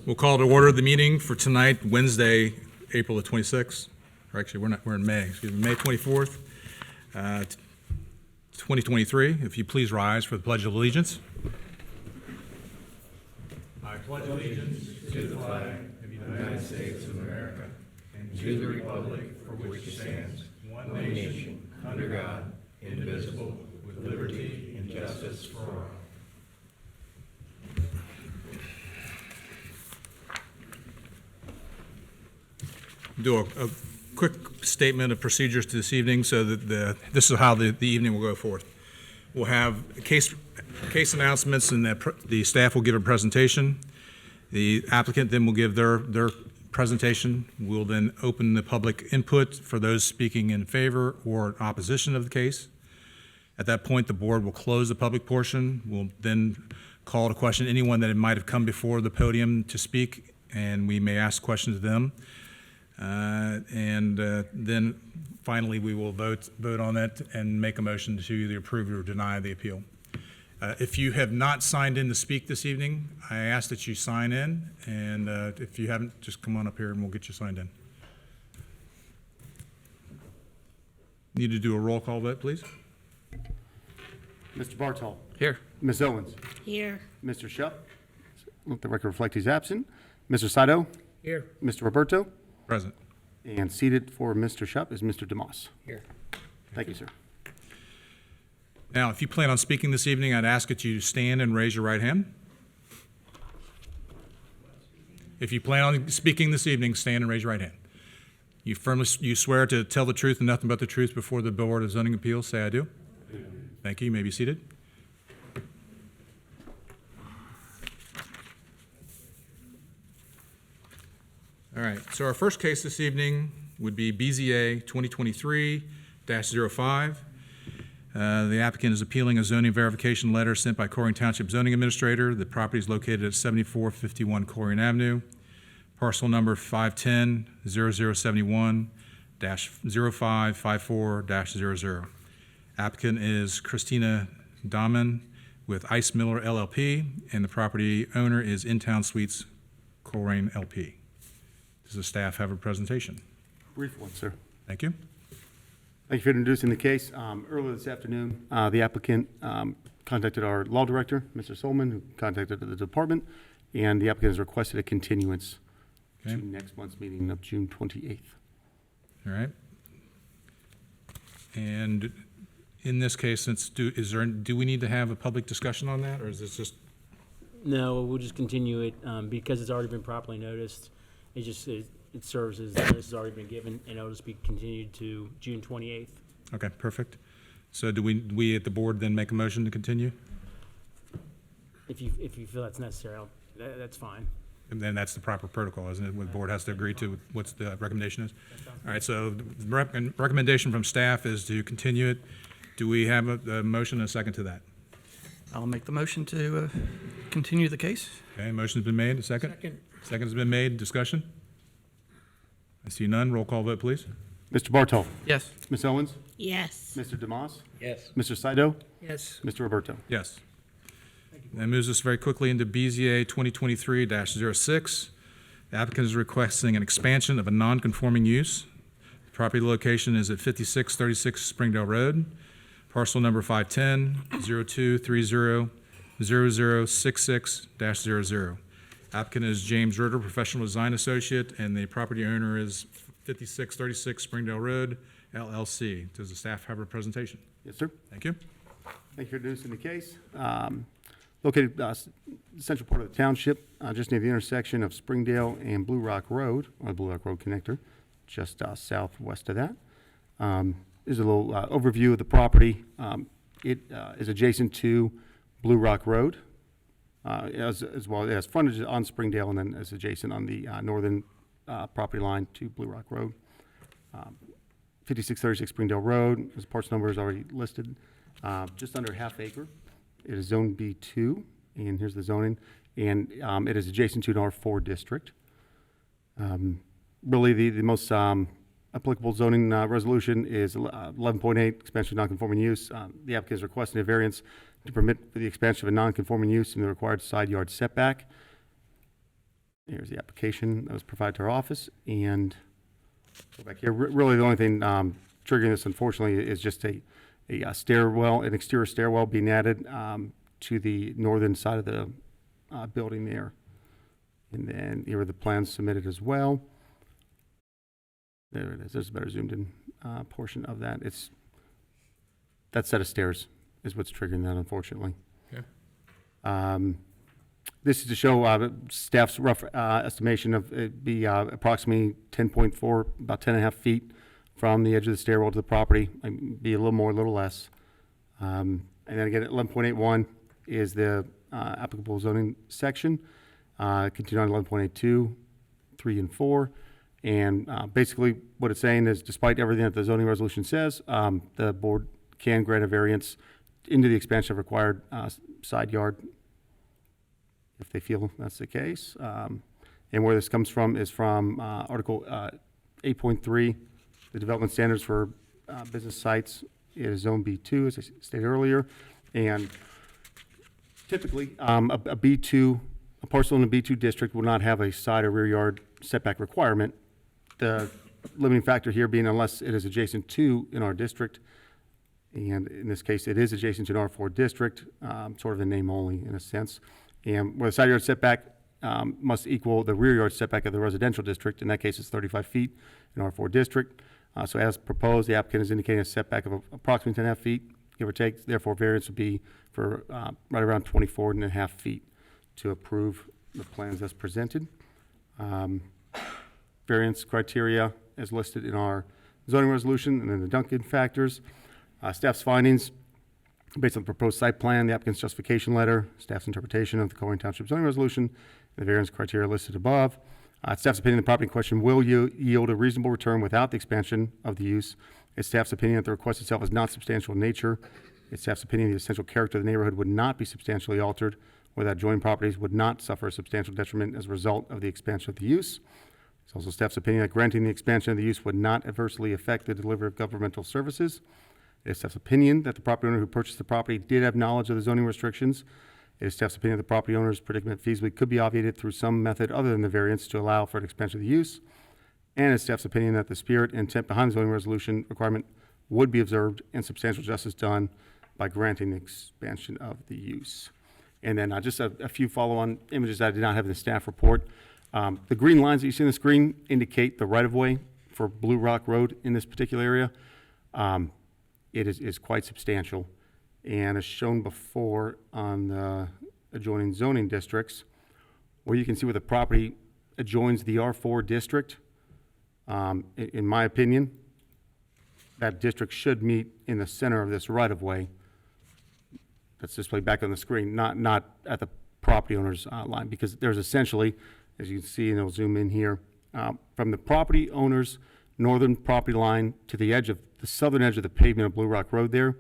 We'll call to order the meeting for tonight, Wednesday, April the 26th. Or actually, we're in May. Excuse me, May 24th, 2023. If you please rise for the Pledge of Allegiance. I pledge allegiance to the flag of the United States of America and to the republic for which it stands, one nation, under God, indivisible, with liberty and justice for all. Do a quick statement of procedures to this evening so that this is how the evening will go forth. We'll have case announcements, and the staff will give a presentation. The applicant then will give their presentation. We'll then open the public input for those speaking in favor or in opposition of the case. At that point, the board will close the public portion. We'll then call to question anyone that might have come before the podium to speak, and we may ask questions of them. Then finally, we will vote on it and make a motion to either approve or deny the appeal. If you have not signed in to speak this evening, I ask that you sign in, and if you haven't, just come on up here and we'll get you signed in. Need to do a roll call vote, please. Mr. Bartol. Here. Ms. Owens. Here. Mr. Shupp. Let the record reflect he's absent. Mr. Saito. Here. Mr. Roberto. Present. And seated for Mr. Shupp is Mr. DeMoss. Here. Thank you, sir. Now, if you plan on speaking this evening, I'd ask that you stand and raise your right hand. If you plan on speaking this evening, stand and raise your right hand. You swear to tell the truth and nothing but the truth before the Board of Zoning Appeals. Say I do. Thank you. You may be seated. All right, so our first case this evening would be BZA 2023-05. The applicant is appealing a zoning verification letter sent by Colerain Township Zoning Administrator. The property is located at 7451 Colerain Avenue, parcel number 510-0071-0554-00. Applicant is Christina Dahman with Ice Miller LLP, and the property owner is In Town Suites Colerain LP. Does the staff have a presentation? Brief one, sir. Thank you. Thank you for introducing the case. Earlier this afternoon, the applicant contacted our law director, Mr. Solomon, who contacted the department, and the applicant has requested a continuance to next month's meeting of June 28th. All right. And in this case, do we need to have a public discussion on that, or is this just? No, we'll just continue it because it's already been properly noticed. It serves as notice has already been given, and it'll just be continued to June 28th. Okay, perfect. So do we at the board then make a motion to continue? If you feel that's necessary, that's fine. And then that's the proper protocol, isn't it? When the board has to agree to what the recommendation is? All right, so the recommendation from staff is to continue it. Do we have a motion and a second to that? I'll make the motion to continue the case. Okay, motion's been made. A second? Second's been made. Discussion? I see none. Roll call vote, please. Mr. Bartol. Yes. Ms. Owens. Yes. Mr. DeMoss. Yes. Mr. Saito. Yes. Mr. Roberto. Yes. That moves us very quickly into BZA 2023-06. The applicant is requesting an expansion of a non-conforming use. The property location is at 5636 Springdale Road, parcel number 510-0230-0066-00. Applicant is James Ritter, Professional Design Associate, and the property owner is 5636 Springdale Road, LLC. Does the staff have a presentation? Yes, sir. Thank you. Thank you for introducing the case. Located central part of the township, just near the intersection of Springdale and Blue Rock Road, or Blue Rock Road connector, just southwest of that. There's a little overview of the property. It is adjacent to Blue Rock Road, as well as frontage on Springdale, and then is adjacent on the northern property line to Blue Rock Road. 5636 Springdale Road, as parcel number is already listed, just under half acre. It is Zone B2, and here's the zoning, and it is adjacent to an R4 district. Really, the most applicable zoning resolution is 11.8, expansion of non-conforming use. The applicant is requesting a variance to permit the expansion of a non-conforming use in the required side yard setback. Here's the application that was provided to our office, and go back here. Really, the only thing triggering this, unfortunately, is just a stairwell, an exterior stairwell being added to the northern side of the building there. And then here are the plans submitted as well. There it is. There's a better zoomed in portion of that. It's that set of stairs is what's triggering that, unfortunately. Okay. This is to show staff's rough estimation of it be approximately 10.4, about 10.5 feet from the edge of the stairwell to the property. Might be a little more, a little less. And then again, 11.81 is the applicable zoning section. Continue on 11.82, 3 and 4. And basically what it's saying is, despite everything that the zoning resolution says, the board can grant a variance into the expansion of required side yard if they feel that's the case. And where this comes from is from Article 8.3, the development standards for business sites is Zone B2, as I stated earlier. And typically, a parcel in a B2 district will not have a side or rear yard setback requirement. The limiting factor here being unless it is adjacent to in our district. And in this case, it is adjacent to an R4 district, sort of a name only in a sense. And where the side yard setback must equal the rear yard setback of the residential district. In that case, it's 35 feet in R4 district. So as proposed, the applicant is indicating a setback of approximately 10.5 feet, give or take. Therefore, variance would be for right around 24.5 feet to approve the plans as presented. Variance criteria as listed in our zoning resolution, and then the Duncan factors. Staff's findings based on the proposed site plan, the applicant's justification letter, staff's interpretation of the Colerain Township zoning resolution, and the variance criteria listed above. Staff's opinion the property in question will yield a reasonable return without the expansion of the use. It's staff's opinion that the request itself is not substantial in nature. It's staff's opinion the essential character of the neighborhood would not be substantially altered, or that adjoining properties would not suffer a substantial detriment as a result of the expansion of the use. It's also staff's opinion that granting the expansion of the use would not adversely affect the delivery of governmental services. It is staff's opinion that the property owner who purchased the property did have knowledge of the zoning restrictions. It is staff's opinion that the property owner's predicament feasibly could be obviated through some method other than the variance to allow for an expansion of the use. And it's staff's opinion that the spirit and intent behind the zoning resolution requirement would be observed and substantial justice done by granting the expansion of the use. And then just a few follow-on images that I did not have in the staff report. The green lines that you see on the screen indicate the right-of-way for Blue Rock Road in this particular area. It is quite substantial. And as shown before on the adjoining zoning districts, where you can see where the property adjoins the R4 district, in my opinion, that district should meet in the center of this right-of-way that's displayed back on the screen, not at the property owner's line, because there's essentially, as you can see, and it'll zoom in here, from the property owner's northern property line to the edge of the southern edge of the pavement of Blue Rock Road there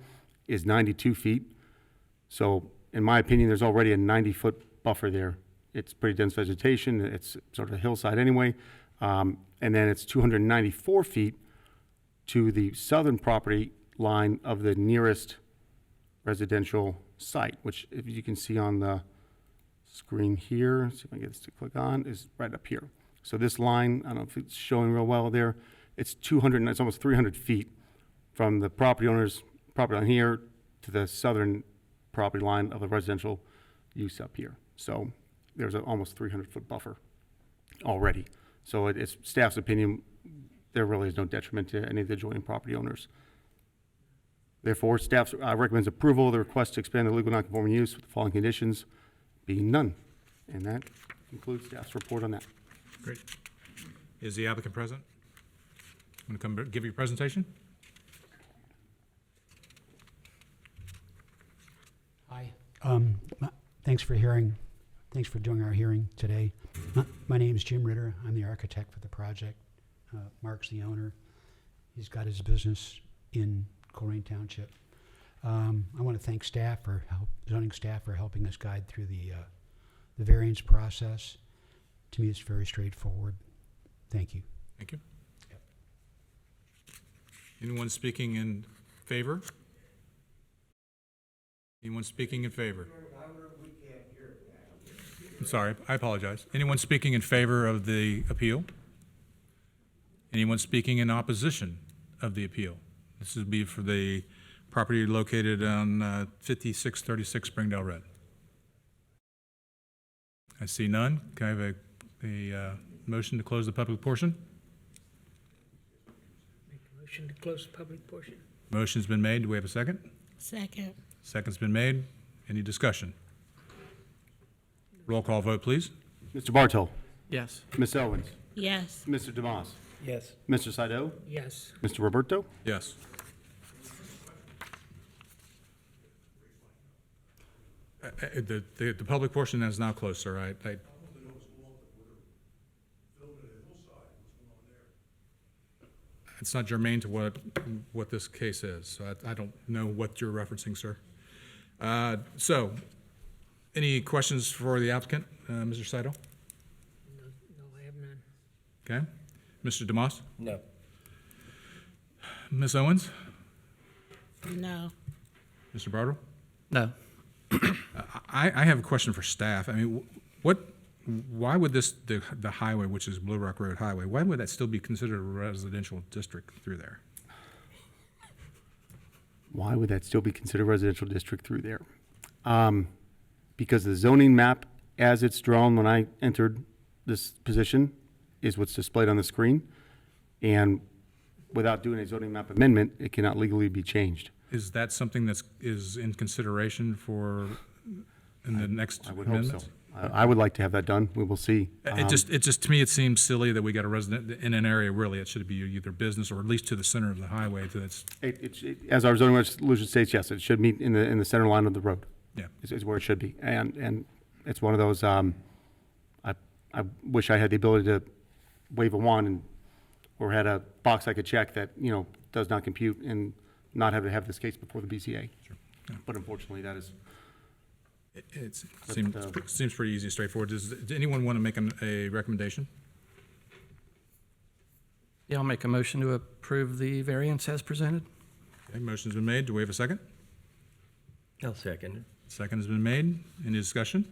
is 92 feet. So in my opinion, there's already a 90-foot buffer there. It's pretty dense vegetation. It's sort of a hillside anyway. And then it's 294 feet to the southern property line of the nearest residential site, which if you can see on the screen here, see if I can get this to click on, is right up here. So this line, I don't know if it's showing real well there, it's almost 300 feet from the property owner's property line here to the southern property line of the residential use up here. So there's an almost 300-foot buffer already. So it's staff's opinion, there really is no detriment to any of the adjoining property owners. Therefore, staff recommends approval of the request to expand the legal non-conforming use with the following conditions being none. And that concludes staff's report on that. Great. Is the applicant present? Want to come give your presentation? Hi. Thanks for doing our hearing today. My name is Jim Ritter. I'm the architect for the project. Mark's the owner. He's got his business in Colerain Township. I want to thank zoning staff for helping us guide through the variance process. To me, it's very straightforward. Thank you. Thank you. Yep. Anyone speaking in favor? Anyone speaking in favor? I'm sorry, I apologize. Anyone speaking in favor of the appeal? Anyone speaking in opposition of the appeal? This would be for the property located on 5636 Springdale Road. I see none. Can I have a motion to close the public portion? Make a motion to close the public portion. Motion's been made. Do we have a second? Second. Second's been made. Any discussion? Roll call vote, please. Mr. Bartow, Yes. Ms. Owens, Yes. Mr. Demas, Yes. Mr. Saido, Yes. Mr. Roberto. Yes. The public portion is now closed, sir. It's not germane to what this case is, so I don't know what you're referencing, sir. So, any questions for the applicant, Mr. Saido? No, I have none. Okay. Mr. Demas? No. Ms. Owens? No. Mr. Bartle? No. I have a question for staff. I mean, why would the highway, which is Blue Rock Road Highway, why would that still be considered a residential district through there? Why would that still be considered residential district through there? Because the zoning map, as it's drawn when I entered this position, is what's displayed on the screen. And without doing a zoning map amendment, it cannot legally be changed. Is that something is in consideration for in the next I would hope so. amendments? I would like to have that done. We will see. It just to me, it seems silly that we got a resident in an area, really, it should be either business or at least to the center of the highway that's, As our zoning resolution states, yes, it should meet in the center line of the road. yeah. Is where it should be. And it's one of those, I wish I had the ability to wave a wand or had a box I could check that, does not compute and not have to have this case before the BCA. Yeah. But unfortunately, that is, It seems pretty easy and straightforward. Does anyone want to make a recommendation? Yeah, I'll make a motion to approve the variance as presented. Okay, motion's been made. Do we have a second? I'll second. Second has been made. Any discussion?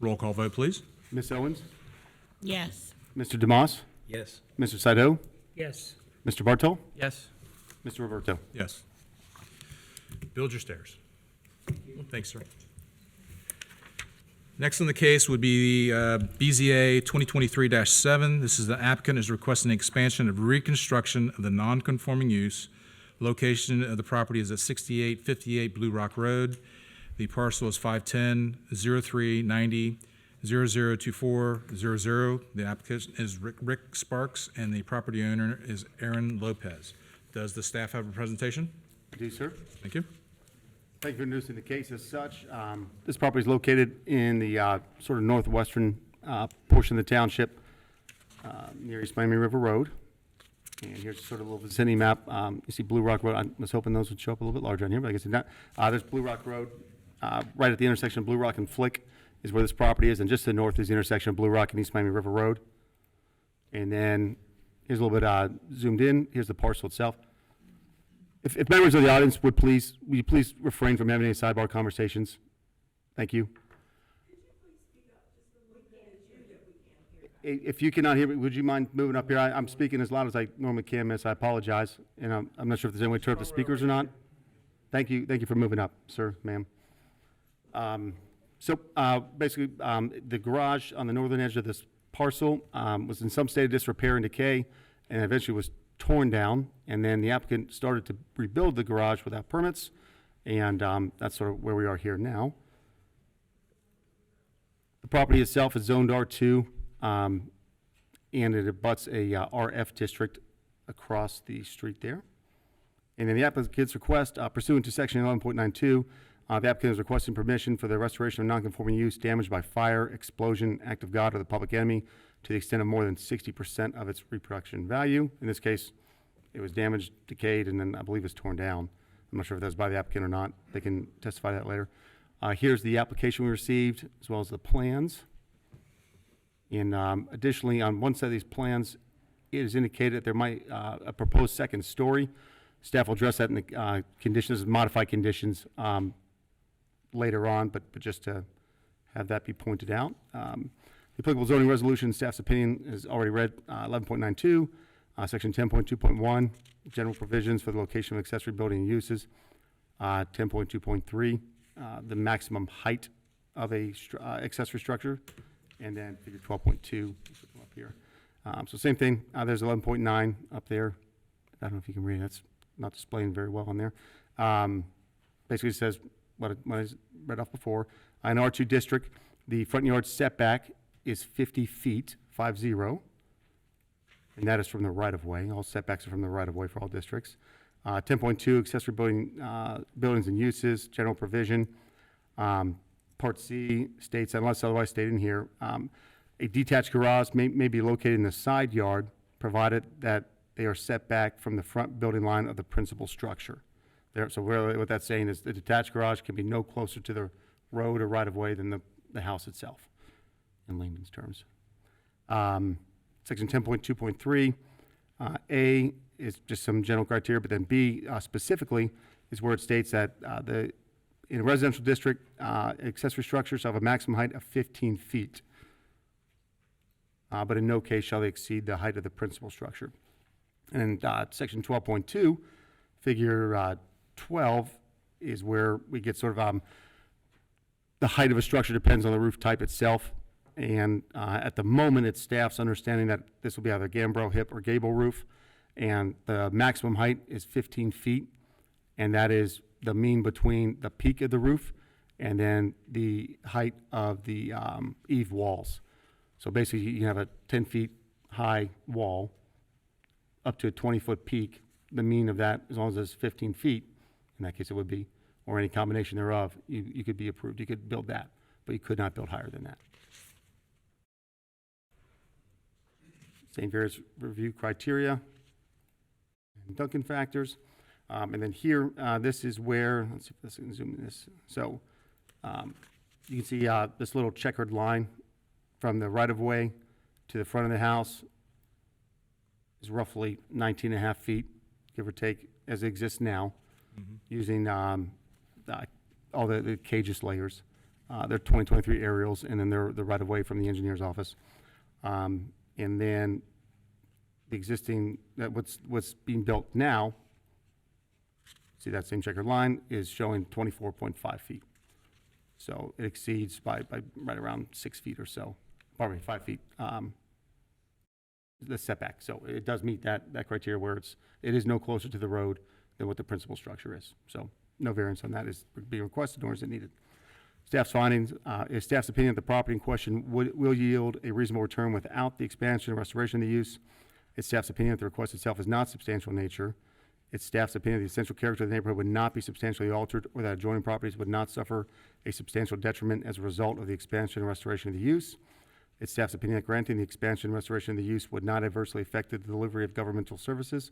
Roll call vote, please. Ms. Owens, Yes. Mr. Demas, Yes. Mr. Saido, Yes. Mr. Bartow, Yes. Mr. Roberto. Yes. Build your stairs. Thanks, sir. Next on the case would be BZA 2023-7. This is the applicant is requesting expansion of reconstruction of the non-conforming use. Location of the property is at 6858 Blue Rock Road. The parcel is 510-0390-002400. The applicant is Rick Sparks, and the property owner is Aaron Lopez. Does the staff have a presentation? I do, sir. Thank you. Thank you for introducing the case as such. This property is located in the sort of northwestern portion of the township near East Miami River Road. And here's sort of a little vicinity map. You see Blue Rock Road. I was hoping those would show up a little bit larger on here, but I guess they're not. There's Blue Rock Road. Right at the intersection of Blue Rock and Flick is where this property is. And just to the north is the intersection of Blue Rock and East Miami River Road. And then here's a little bit zoomed in. Here's the parcel itself. If members of the audience will you please refrain from having any sidebar conversations? Thank you. If you cannot hear me, would you mind moving up here? I'm speaking as loud as I normally can, miss. I apologize. And I'm not sure if there's any way to turn up the speakers or not. Thank you for moving up, sir, ma'am. Basically, the garage on the northern edge of this parcel was in some state of disrepair and decay, and eventually was torn down, and then the applicant started to rebuild the garage without permits, and that's sort of where we are here now. The property itself is zoned R2, and it abuts a RF district across the street there. And then the applicant's request, pursuant to section 11.92, the applicant is requesting permission for the restoration of non-conforming use damaged by fire, explosion, act of God, or the public enemy to the extent of more than 60% of its reproduction value. In this case, it was damaged, decayed, and then I believe it's torn down. I'm not sure if that was by the applicant or not. They can testify to that later. Here's the application we received, as well as the plans. And additionally, on one side of these plans, it is indicated that there might a proposed second story. Staff will address that in the conditions, modified conditions later on, but just to have that be pointed out. The applicable zoning resolution, staff's opinion is already read, 11.92, section 10.2.1, general provisions for the location of accessory building and uses, 10.2.3, the maximum height of a accessory structure, and then figure 12.2 up here. So same thing, there's 11.9 up there. I don't know if you can read it, that's not displaying very well on there. Basically it says what I read off before. In R2 district, the front yard setback is 50 feet, 50, and that is from the right-of-way. All setbacks are from the right-of-way for all districts. 10.2, accessory buildings and uses, general provision. Part C states, unless otherwise stated in here, a detached garage may be located in the side yard, provided that they are set back from the front building line of the principal structure. So really what that's saying is the detached garage can be no closer to the road or right-of-way than the house itself, in layman's terms. Section 10.2.3, A is just some general criteria, but then B specifically is where it states that in a residential district, accessory structures have a maximum height of 15 feet, but in no case shall they exceed the height of the principal structure. And section 12.2, figure 12, is where we get sort of the height of a structure depends on the roof type itself. And at the moment, it's staff's understanding that this will be either gambrel, hip, or gable roof. And the maximum height is 15 feet. And that is the mean between the peak of the roof and then the height of the eave walls. So basically, you have a 10 feet high wall up to a 20-foot peak. The mean of that, as long as it's 15 feet, in that case it would be, or any combination thereof, you could be approved. You could build that, but you could not build higher than that. Same various review criteria and Duncan factors. And then here, this is where, let's see if this can zoom in this. So you can see this little checkered line from the right-of-way to the front of the house is roughly 19 and a half feet, give or take, as it exists now, using all the cageous layers. They're 2023 aerials, and then they're the right-of-way from the engineer's office. And then the existing, what's being built now, see that same checkered line, is showing 24.5 feet. So it exceeds by right around 6 feet or so, pardon me, 5 feet, the setback. So it does meet that criteria where it is no closer to the road than what the principal structure is. So no variance on that is being requested, nor is it needed. Staff's findings, is staff's opinion that the property in question will yield a reasonable return without the expansion or restoration of the use. It's staff's opinion that the request itself is not substantial in nature. It's staff's opinion that the essential character of the neighborhood would not be substantially altered, or that adjoining properties would not suffer a substantial detriment as a result of the expansion and restoration of the use. It's staff's opinion that granting the expansion and restoration of the use would not adversely affect the delivery of governmental services.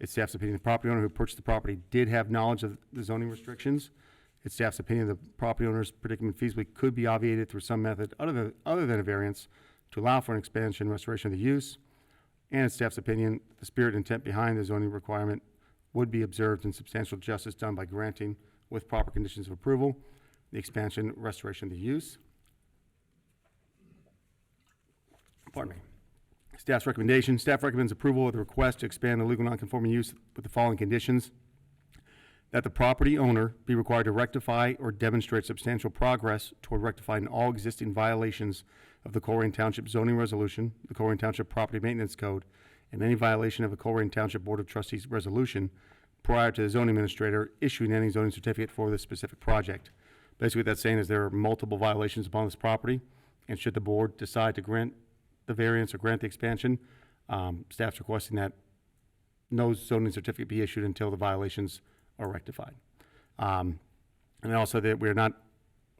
It's staff's opinion the property owner who purchased the property did have knowledge of the zoning restrictions. It's staff's opinion the property owner's predicament feasibly could be obviated through some method other than a variance to allow for an expansion and restoration of the use. And it's staff's opinion the spirit and intent behind the zoning requirement would be observed and substantial justice done by granting, with proper conditions of approval, the expansion, restoration of the use. Pardon me. Staff's recommendation. Staff recommends approval of the request to expand the legal nonconforming use with the following conditions: that the property owner be required to rectify or demonstrate substantial progress toward rectifying all existing violations of the Colerain Township zoning resolution, the Colerain Township Property Maintenance Code, and any violation of a Colerain Township Board of Trustees resolution prior to the zoning administrator issuing any zoning certificate for this specific project. Basically what that's saying is there are multiple violations upon this property, and should the board decide to grant the variance or grant the expansion, staff's requesting that no zoning certificate be issued until the violations are rectified. And also that we're not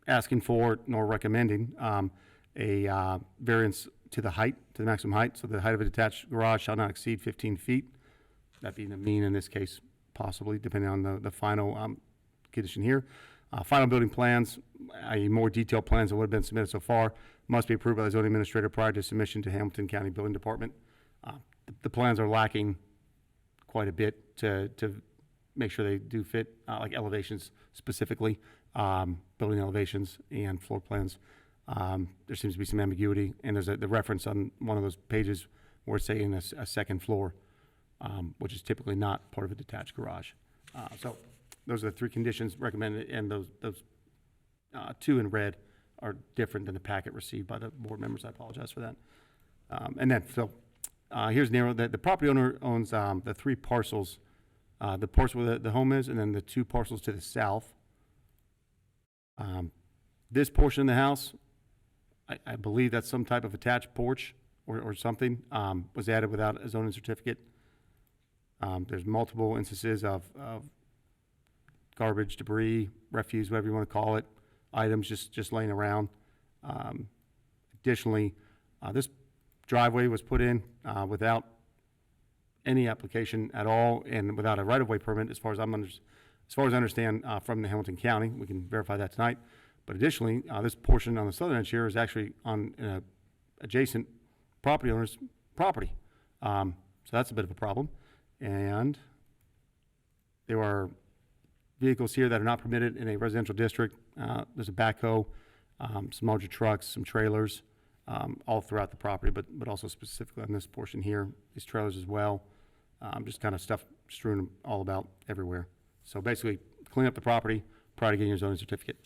asking for nor recommending a variance to the height, to the maximum height. So the height of a detached garage shall not exceed 15 feet. That being the mean in this case, possibly, depending on the final condition here. Final building plans, i.e. more detailed plans than what have been submitted so far, must be approved by the zoning administrator prior to submission to Hamilton County Building Department. The plans are lacking quite a bit to make sure they do fit, like elevations specifically. building elevations and floor plans. There seems to be some ambiguity, and there's the reference on one of those pages where it's saying a second floor, which is typically not part of a detached garage. So those are the three conditions recommended, and those two in red are different than the packet received by the board members. I apologize for that. And then, Phil, here's narrow. The property owner owns the three parcels, the parcel where the home is, and then the two parcels to the south. This portion of the house, I believe that's some type of attached porch or something, was added without a zoning certificate. There's multiple instances of garbage, debris, refuse, whatever you want to call it, items just laying around. Additionally, this driveway was put in without any application at all and without a right-of-way permit, as far as I understand from the Hamilton County. We can verify that tonight. But additionally, this portion on the southern edge here is actually on an adjacent property owner's property. So that's a bit of a problem. And there are vehicles here that are not permitted in a residential district. There's a backhoe, some larger trucks, some trailers, all throughout the property, but also specifically on this portion here, these trailers as well. Just kind of stuff strewn all about everywhere. So basically, clean up the property prior to getting your zoning certificate,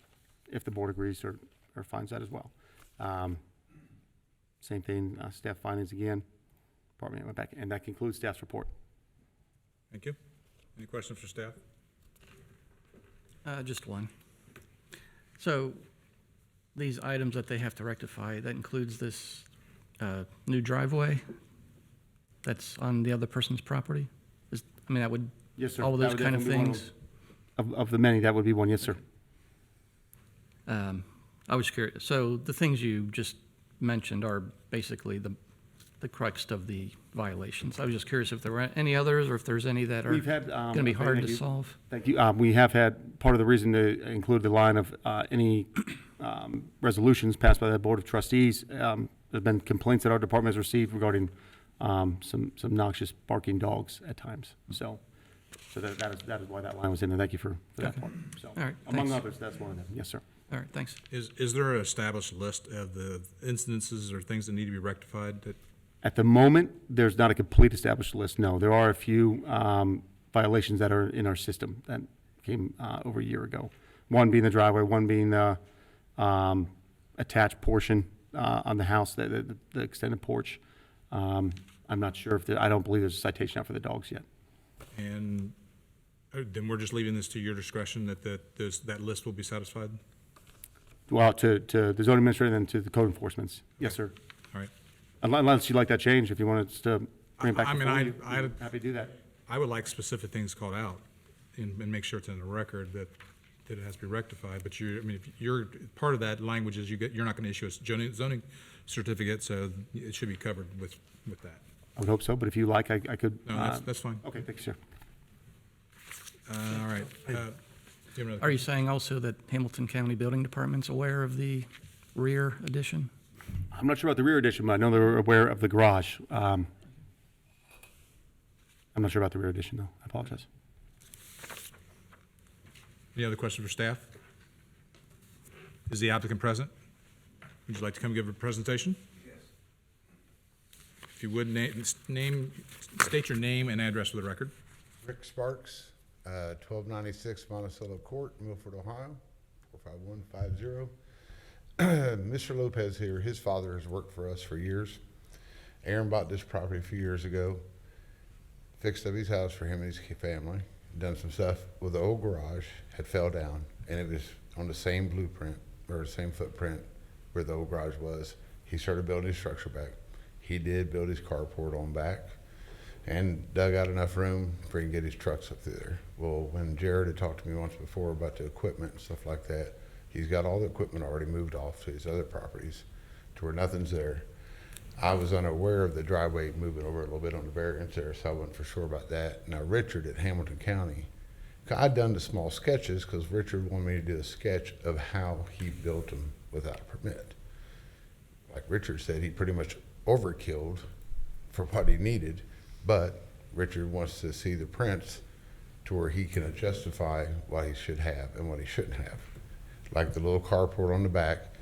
if the board agrees or finds that as well. Same thing, staff findings again. Pardon me, I went back, and that concludes staff's report. Thank you. Any questions for staff? Just one. So these items that they have to rectify, that includes this new driveway that's on the other person's property? That would, Yes, sir. all of That those would kind of definitely be one things? Of the many, that would be one, yes, sir. I was curious. So the things you just mentioned are basically the crux of the violations. I was just curious if there were any others or if there's any that are We've had, going to be hard thank to you. solve. Thank you. We have had, part of the reason to include the line of any resolutions passed by the Board of Trustees, there's been complaints that our department has received regarding some noxious barking dogs at times. So that is why that line was in there. Thank you for that Okay. part. So, All right, among thanks. others, that's one of them. Yes, sir. All right, thanks. Is there an established list of the incidences or things that need to be rectified that? At the moment, there's not a complete established list, no. There are a few violations that are in our system that came over a year ago. One being the driveway, one being the attached portion on the house, the extended porch. I'm not sure if, I don't believe there's a citation out for the dogs yet. And then we're just leaving this to your discretion that that list will be satisfied? Well, to the zoning administrator and then to the code enforcements. Yes, sir. All right. Unless you'd like that change, if you wanted us to bring it back I mean, before you, I- we're happy to do that. I would like specific things called out and make sure it's in the record that it has to be rectified. But if you're, part of that language is you're not going to issue a zoning certificate, so it should be covered with that. I would hope so, but if you like, I could. No, that's fine. Okay, thank you, sir. All right. Do you have another- Are you saying also that Hamilton County Building Department's aware of the rear addition? I'm not sure about the rear addition, but I know they're aware of the garage. I'm not sure about the rear addition, though. I apologize. Any other questions for staff? Is the applicant present? Would you like to come give a presentation? Yes. If you would, state your name and address for the record. Rick Sparks, 1296 Monticello Court, Milford, Ohio, 45150. Mr. Lopez here, his father has worked for us for years. Aaron bought this property a few years ago, fixed up his house for him and his family, done some stuff with the old garage, had fell down, and it was on the same blueprint, or the same footprint where the old garage was. He started building his structure back. He did build his carport on back and dug out enough room for he can get his trucks up through there. Well, when Jared had talked to me once before about the equipment and stuff like that, he's got all the equipment already moved off to his other properties to where nothing's there. I was unaware of the driveway moving over a little bit on the variance there, so I wasn't for sure about that. Now, Richard at Hamilton County, I'd done the small sketches because Richard wanted me to do a sketch of how he built them without a permit. Like Richard said, he pretty much overkilled for what he needed, but Richard wants to see the prints to where he can justify what he should have and what he shouldn't have. like the little carport on the back.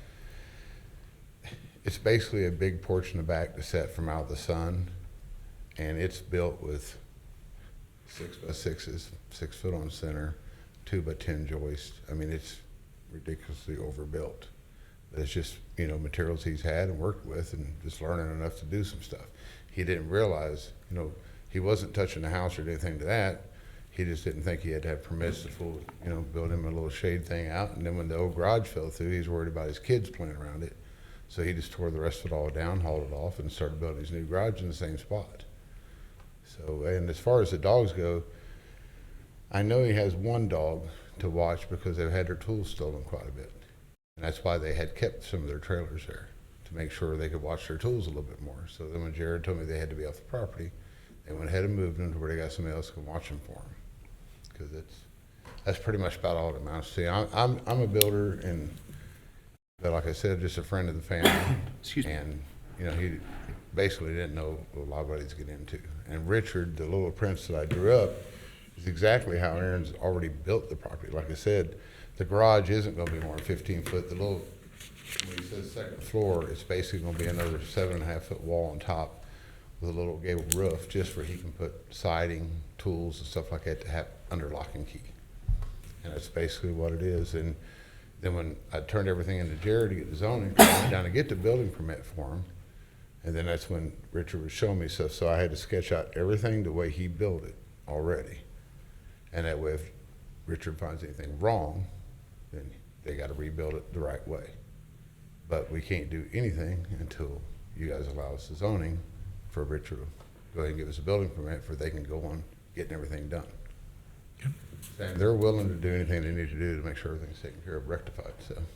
It's basically a big porch in the back to set from out the sun, and it's built with 6x6s, 6 foot on center, 2x10 joist. I mean, it's ridiculously overbuilt. But it's just, you know, materials he's had and worked with and just learning enough to do some stuff. He didn't realize, you know, he wasn't touching the house or anything to that. He just didn't think he had to have permits to full, you know, build him a little shade thing out. And then when the old garage fell through, he's worried about his kids playing around it. So he just tore the rest of it all down, hauled it off, and started building his new garage in the same spot. So, and as far as the dogs go, I know he has one dog to watch because they've had their tools stolen quite a bit. And that's why they had kept some of their trailers there, to make sure they could watch their tools a little bit more. So then when Jared told me they had to be off the property, they went ahead and moved them to where they got somebody else who can watch them for them. Because that's pretty much about all it amounts to. I'm a builder, and but like I said, just a friend of the family. Excuse me. And you know, he basically didn't know a lot of what he's getting into. And Richard, the little prince that I grew up, is exactly how Aaron's already built the property. Like I said, the garage isn't going to be more than 15 foot. The little, when he says second floor, it's basically going to be another 7.5 foot wall on top with a little gable roof, just where he can put siding, tools, and stuff like that to have under lock and key. And that's basically what it is. And then when I turned everything into Jared to get the zoning, I went down to get the building permit for him. And then that's when Richard was showing me stuff. So I had to sketch out everything the way he built it already. And that way, if Richard finds anything wrong, then they got to rebuild it the right way. But we can't do anything until you guys allow us the zoning for Richard to go ahead and give us a building permit for they can go on getting everything done. Okay. And they're willing to do anything they need to do to make sure everything's taken care of, rectified. So that's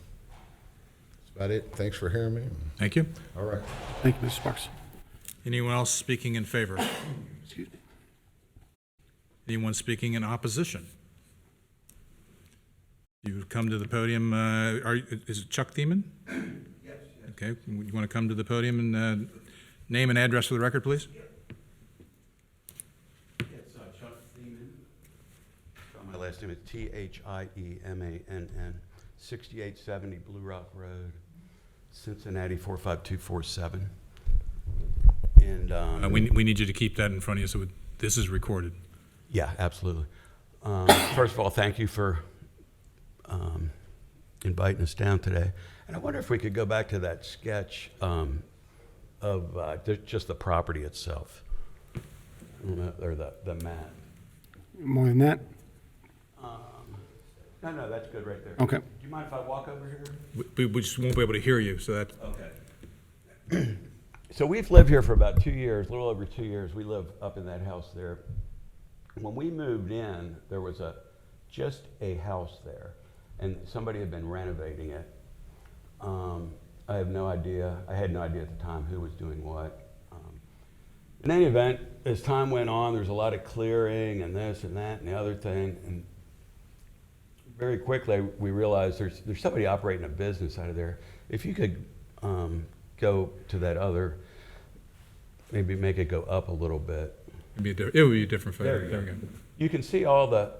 about it. Thanks for hearing me. Thank you. All right. Thank you, Mr. Sparks. Anyone else speaking in favor? Excuse me. Anyone speaking in opposition? You've come to the podium. Is it Chuck Thiemann? Yes. Okay. You want to come to the podium and name and address for the record, please? It's Chuck Thiemann. My last name is Thiemann, 6870 Blue Rock Road, Cincinnati 45247. And We need you to keep that in front of you, so this is recorded. yeah, absolutely. First of all, thank you for inviting us down today. And I wonder if we could go back to that sketch of just the property itself, or the map. More than that? No, that's good right there. Okay. Do you mind if I walk over here? We just won't be able to hear you, so that. Okay. So we've lived here for about 2 years, a little over 2 years. We live up in that house there. When we moved in, there was just a house there, and somebody had been renovating it. I have no idea. I had no idea at the time who was doing what. In any event, as time went on, there's a lot of clearing and this and that and the other thing, and very quickly we realized there's somebody operating a business out of there. If you could go to that other, maybe make it go up a little bit. It would be a different photo. There you There we go. go. You can see all the,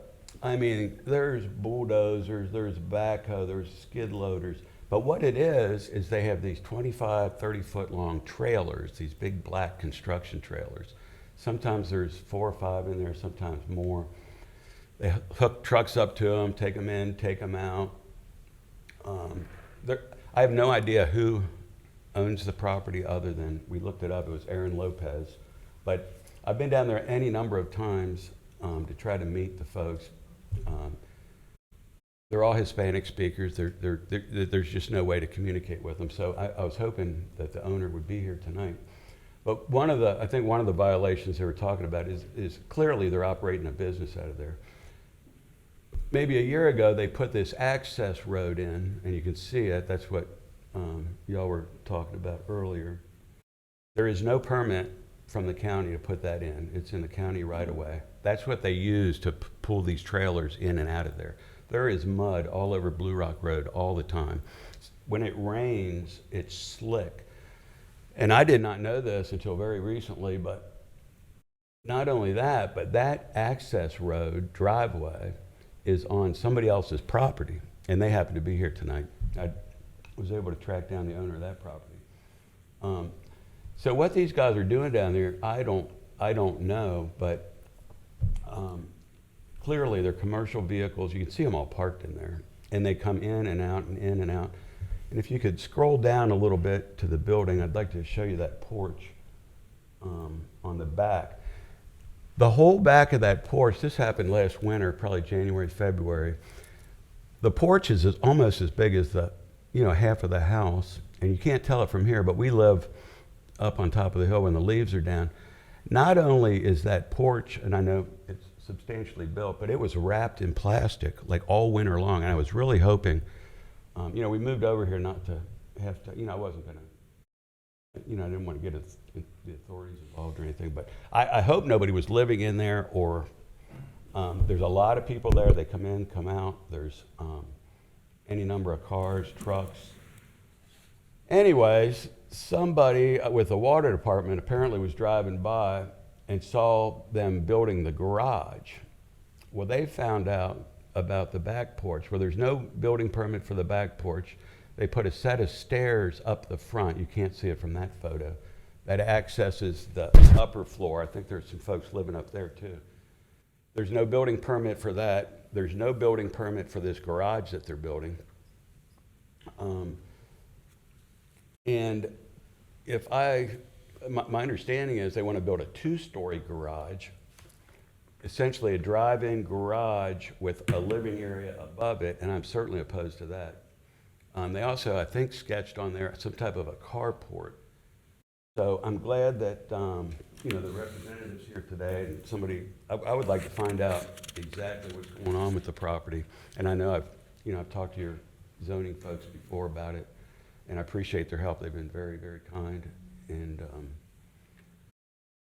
I mean, there's bulldozers, there's backhoe, there's skid loaders. But what it is they have these 25, 30-foot long trailers, these big black construction trailers. Sometimes there's 4 or 5 in there, sometimes more. They hook trucks up to them, take them in, take them out. I have no idea who owns the property other than, we looked it up, it was Aaron Lopez. But I've been down there any number of times to try to meet the folks. They're all Hispanic speakers. There's just no way to communicate with them. So I was hoping that the owner would be here tonight. But I think one of the violations they were talking about is clearly they're operating a business out of there. Maybe a year ago, they put this access road in, and you can see it. That's what y'all were talking about earlier. There is no permit from the county to put that in. It's in the county right away. That's what they use to pull these trailers in and out of there. There is mud all over Blue Rock Road all the time. When it rains, it's slick. And I did not know this until very recently, but not only that, but that access road driveway is on somebody else's property. and they happen to be here tonight. I was able to track down the owner of that property. So what these guys are doing down there, I don't know, but clearly they're commercial vehicles. You can see them all parked in there, and they come in and out and in and out. And if you could scroll down a little bit to the building, I'd like to show you that porch on the back. The whole back of that porch, this happened last winter, probably January, February. The porch is almost as big as the, half of the house. And you can't tell it from here, but we live up on top of the hill when the leaves are down. Not only is that porch, and I know it's substantially built, but it was wrapped in plastic like all winter long. And I was really hoping, we moved over here not to have to, I wasn't going to, I didn't want to get the authorities involved or anything, but I hope nobody was living in there, or there's a lot of people there. They come in, come out. There's any number of cars, trucks. Anyways, somebody with the water department apparently was driving by and saw them building the garage. Well, they found out about the back porch. Well, there's no building permit for the back porch. They put a set of stairs up the front. You can't see it from that photo. That accesses the upper floor. I think there's some folks living up there too. There's no building permit for that. There's no building permit for this garage that they're building. And my understanding is they want to build a 2-story garage, essentially a drive-in garage with a living area above it, and I'm certainly opposed to that. They also, I think, sketched on there some type of a carport. So I'm glad that, the representatives here today, and somebody, I would like to find out exactly what's going on with the property. And I know I've talked to your zoning folks before about it, and I appreciate their help. They've been very, very kind. And,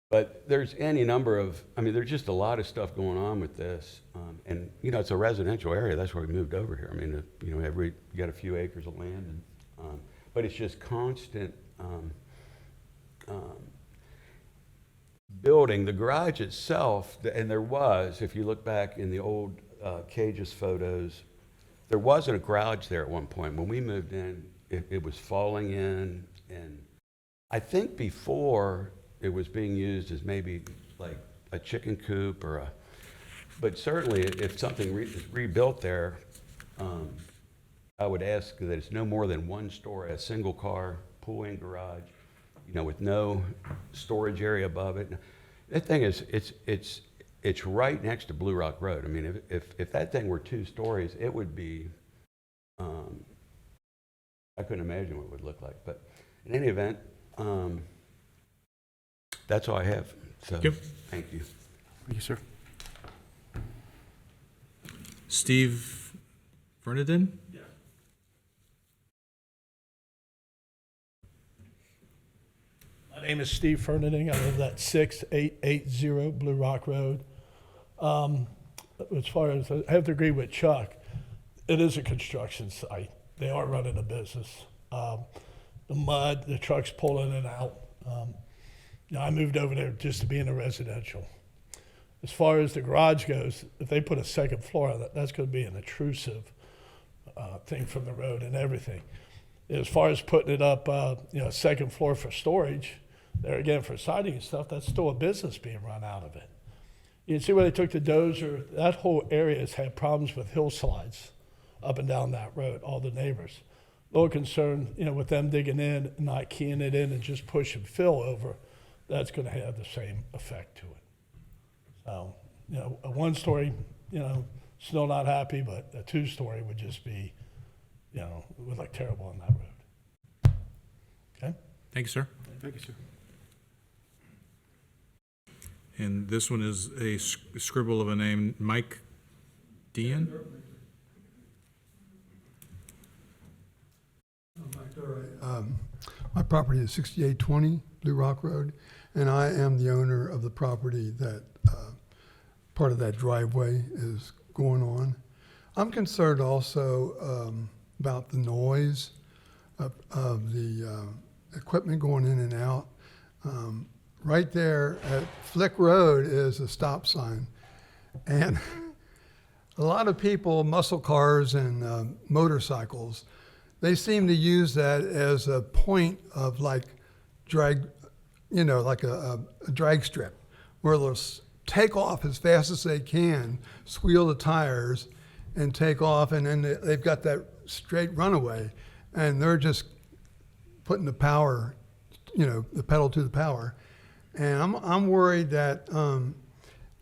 but there's any number of, there's just a lot of stuff going on with this. And, it's a residential area. That's why we moved over here. You got a few acres of land. And, but it's just constant building. The garage itself, and there was, if you look back in the old Cages photos, there wasn't a garage there at one point. When we moved in, it was falling in, and I think before it was being used as maybe like a chicken coop but certainly if something is rebuilt there, I would ask that it's no more than 1 story, a single car pull-in garage, with no storage area above it. That thing is, it's right next to Blue Rock Road. If that thing were 2 stories, it would be, I couldn't imagine what it would look like. But in any event, that's all I have. So, Yep. Thank you, sir. Steve Fernandin? My name is Steve Fernanding. I live at 6880 Blue Rock Road. As far as, I have to agree with Chuck, it is a construction site. They are running a business. The mud, the trucks pull in and out. I moved over there just to be in a residential. As far as the garage goes, if they put a second floor on it, that's going to be an intrusive thing from the road and everything. As far as putting it up, a second floor for storage, there again for siding and stuff, that's still a business being run out of it. You can see where they took the dozer, that whole area has had problems with hillsides up and down that road, all the neighbors. A little concerned, with them digging in, not keying it in and just pushing fill over, that's going to have the same effect to it. So, a 1-story, still not happy, but a 2-story would just be, would look terrible on that road. Okay? Thank you, sir. Thank you, sir. And this one is a scribble of a name, Mike Dean? My property is 6820 Blue Rock Road, and I am the owner of the property that part of that driveway is going on. I'm concerned also about the noise of the equipment going in and out. Right there at Flick Road is a stop sign, and A lot of people, muscle cars and motorcycles, they seem to use that as a point of like drag, like a drag strip, where they'll take off as fast as they can, squeal the tires, and take off, and then they've got that straight runaway, and they're just putting the power, the pedal to the power. And I'm worried that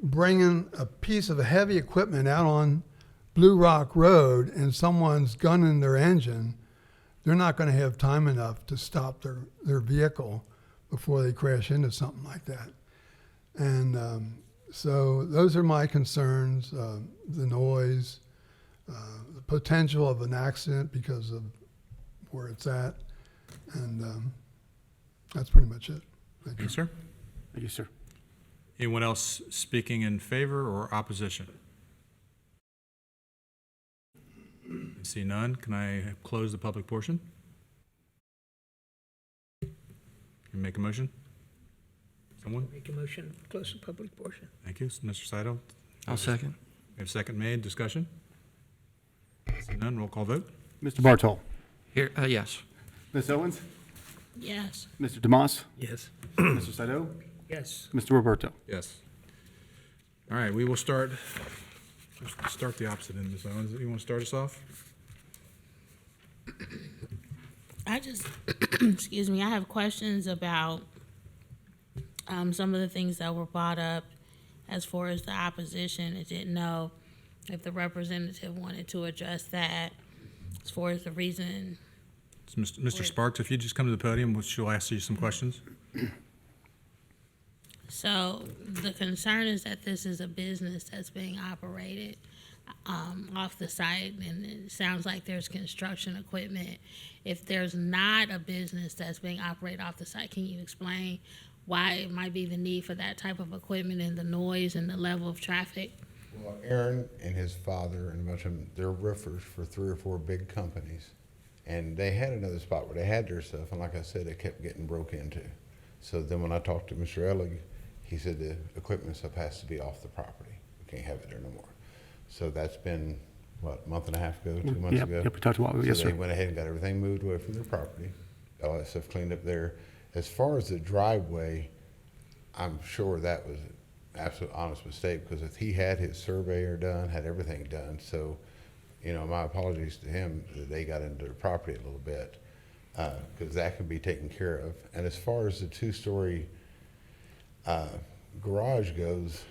bringing a piece of heavy equipment out on Blue Rock Road and someone's gunning their engine, they're not going to have time enough to stop their vehicle before they crash into something like that. And so those are my concerns, the noise, the potential of an accident because of where it's at. And that's pretty much it. Thank you. Yes, sir. Thank you, sir. Anyone else speaking in favor or opposition? I see none. Can I close the public portion? Can you make a motion? Someone? Make a motion to close the public portion. Thank you. Mr. Saito? I'll second. We have a second made. Discussion? See none. Roll call vote. Mr. Bartol. Here, yes. Ms. Owens. Yes. Mr. Demas. Yes. Mr. Saito. Yes. Mr. Roberto. Yes. All right, we will start the opposite end, Ms. Owens. You want to start us off? I just, excuse me, I have questions about some of the things that were brought up as far as the opposition. I didn't know if the representative wanted to address that as far as the reason. Mr. Sparks, if you just come to the podium, she'll ask you some questions. So the concern is that this is a business that's being operated off the site, and it sounds like there's construction equipment. If there's not a business that's being operated off the site, can you explain why it might be the need for that type of equipment and the noise and the level of traffic? Well, Aaron and his father and a bunch of them, they're roofers for 3 or 4 big companies. And they had another spot where they had their stuff, and like I said, it kept getting broke into. So then when I talked to Mr. Ellig, he said the equipment stuff has to be off the property. We can't have it there no more. So that's been, what, a month and a half ago, 2 months ago? Yep, we talked about it. Yes, So they sir. went ahead and got everything moved away from their property, all that stuff cleaned up there. As far as the driveway, I'm sure that was an absolute honest mistake, because if he had his surveyor done, had everything done, so, my apologies to him that they got into their property a little bit, because that can be taken care of. And as far as the 2-story garage goes,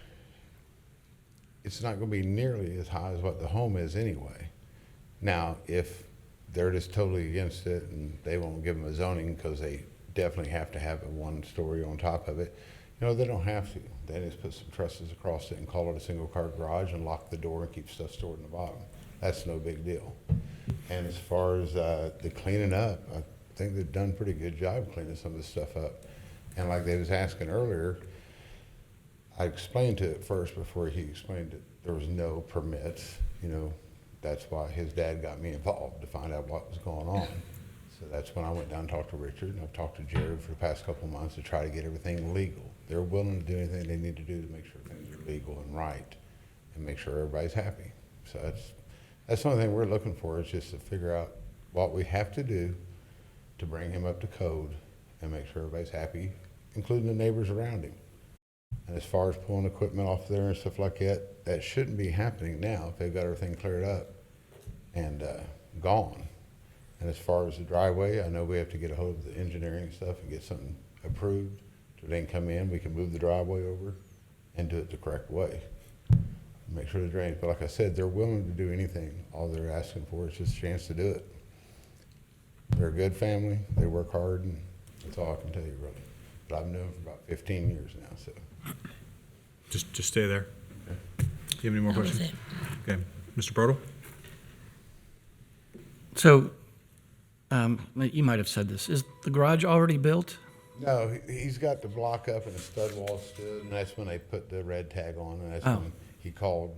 it's not going to be nearly as high as what the home is anyway. Now, if they're just totally against it and they won't give them a zoning because they definitely have to have a 1-story on top of it, they don't have to. They just put some trusses across it and call it a single-car garage and lock the door and keep stuff stored in the bottom. That's no big deal. And as far as the cleaning up, I think they've done a pretty good job cleaning some of this stuff up. And like they was asking earlier, I explained to it first before he explained it. There was no permits. That's why his dad got me involved, to find out what was going on. So that's when I went down and talked to Richard, and I've talked to Jared for the past couple of months to try to get everything legal. They're willing to do anything they need to do to make sure things are legal and right, and make sure everybody's happy. So that's the only thing we're looking for, is just to figure out what we have to do to bring him up to code and make sure everybody's happy, including the neighbors around him. And as far as pulling equipment off there and stuff like that, that shouldn't be happening now if they've got everything cleared up and gone. And as far as the driveway, I know we have to get a hold of the engineering and stuff and get something approved. So they can come in, we can move the driveway over and do it the correct way. Make sure the drains, but like I said, they're willing to do anything. All they're asking for is just a chance to do it. They're a good family, they work hard, and that's all I can tell you, really. But I've known them for about 15 years now, so. Just stay there. Do you have any more That was questions? it. Okay. Mr. Bertle? So, you might have said this. Is the garage already built? No, he's got the block up and the stud wall stood, and that's when they put the red tag on, and that's Oh. when he called,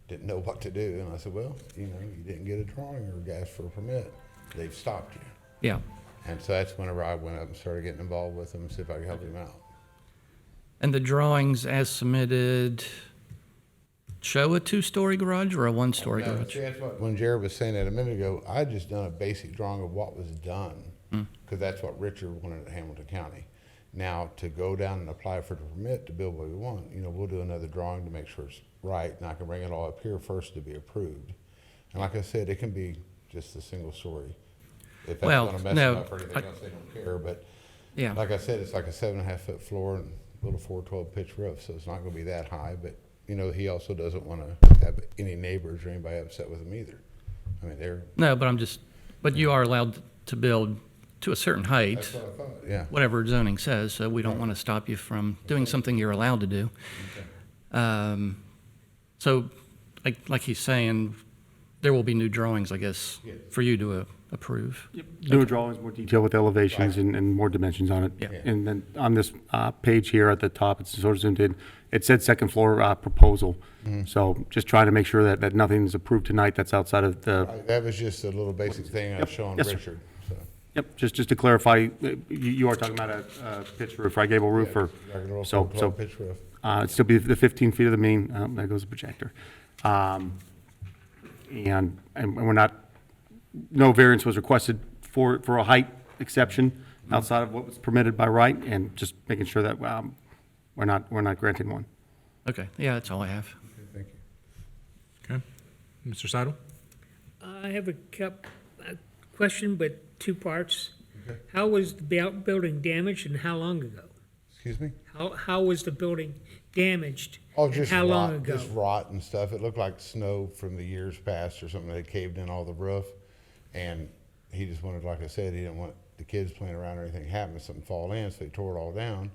didn't know what to do. And I said, well, you didn't get a drawing or asked for a permit. They've stopped you. Yeah. And so that's whenever I went up and started getting involved with him and see if I could help him out. And the drawings as submitted show a two-story garage or a one-story No, garage? see, that's what, when Jared was saying that a minute ago, I just done a basic drawing of what was done, because that's what Richard wanted at Hamilton County. Now, to go down and apply for the permit to build what we want, we'll do another drawing to make sure it's right, and I can bring it all up here first to be approved. And like I said, it can be just a single story. If that's Well, gonna mess no, them up or anything else, they don't care, but Yeah. like I said, it's like a 7.5 foot floor and a little 412 pitch roof, so it's not gonna be that high, but, he also doesn't wanna have any neighbors or anybody upset with him either. I mean, No, but you are allowed to build to a certain height, that's what I thought, yeah. whatever zoning says, so we don't want to stop you from doing something you're allowed to do. So, like he's saying, there will be new drawings, I guess, Yeah. for you to approve. Newer drawings, more detail with elevations and more dimensions on it. Yeah. And then on this page here at the top, it's sort of zoomed in, it said second floor proposal. So just trying to make sure that nothing's approved tonight that's outside of the, That was just a little basic thing I was showing Yes, sir. Richard, so. yep, just to clarify, you are talking about a pitch roof, right, gable roof, or? Like a little So, 12 pitch roof. it'd still be the 15 feet of the main, there goes the projector. And we're not, no variance was requested for a height exception outside of what was permitted by right, and just making sure that we're not granting one. Okay, yeah, that's all I have. Thank you. Okay. Mr. Seidel? I have a question, but two parts. Okay. How was the building damaged and how long ago? Excuse me? How was the building damaged? Oh, and just how long rot, ago? just rot and stuff. It looked like snow from the years past or something. They caved in all the roof. And he just wanted, like I said, he didn't want the kids playing around or anything happening, something fall in, so he tore it all down.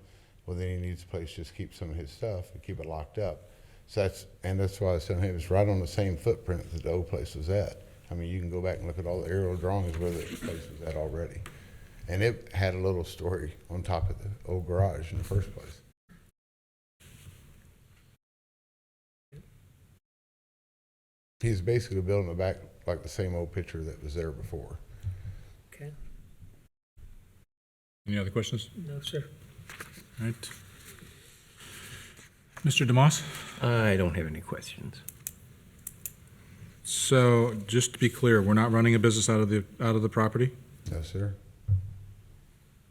Well, then he needs a place to just keep some of his stuff and keep it locked up. So that's why I was telling him, it's right on the same footprint that the old place was at. I mean, you can go back and look at all the aerial drawings where the place was at already. And it had a little story on top of the old garage in the first place. He's basically building it back like the same old picture that was there before. Okay, Any other questions? no, sir. All right. Mr. DeMoss? I don't have any questions. So, just to be clear, we're not running a business out of the property? No, sir.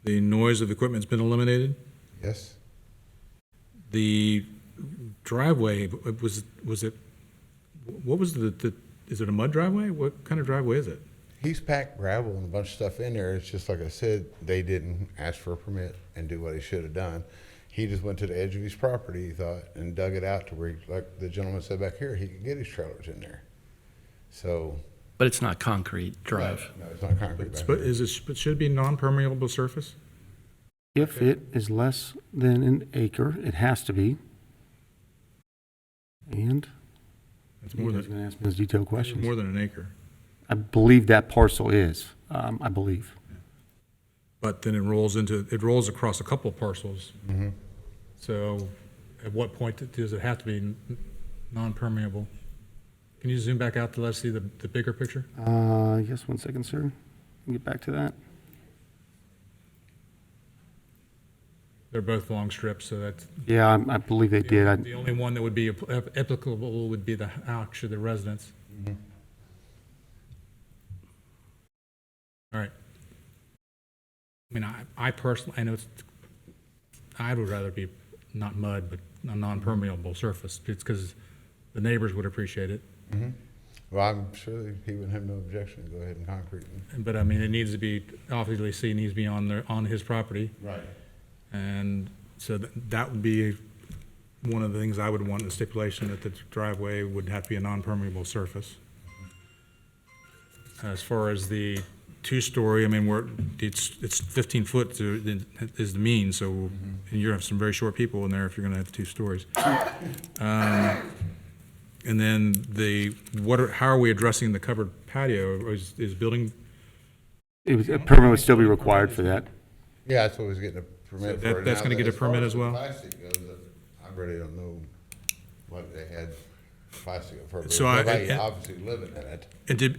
The noise of equipment's been eliminated? Yes? The driveway, was it, what was is it a mud driveway? What kind of driveway is it? He's packed gravel and a bunch of stuff in there. It's just like I said, they didn't ask for a permit and do what he should have done. He just went to the edge of his property, he thought, and dug it out to where, like the gentleman said back here, he could get his trailers in there. So. But it's not concrete drive. No, it's not concrete back But there. it should be non-permeable surface? If it is less than an acre, it has to be. And It's he's more going to than, ask me those detailed questions. more than an acre. I believe that parcel is, I believe. But then it rolls across a couple of parcels. Mhm. So at what point does it have to be non-permeable? Can you zoom back out to let us see the bigger picture? Yes, 1 second, sir. I'll get back to that. They're both long strips, so that's. Yeah, I believe they did. The only one that would be applicable would be actually the residence. Mhm. All right. I mean, I personally, I know I would rather be not mud, but a non-permeable surface. It's because the neighbors would appreciate it. Mhm. Well, I'm sure he wouldn't have no objection to go ahead and concrete. But I mean, it needs to be, obviously, it needs to be on his property. Right. And so that would be one of the things I would want in the stipulation, that the driveway would have to be a non-permeable surface. As far as the two-story, I mean, it's 15 foot is the mean, so and you have some very short people in there if you're going to have 2 stories. And then how are we addressing the covered patio? Is building, A permit would still be required for that. Yeah, that's what was getting a permit So for. that's Now, gonna get a as far permit as as well? the plastic goes, I really don't know what they had plastic for. But So nobody obviously living in it.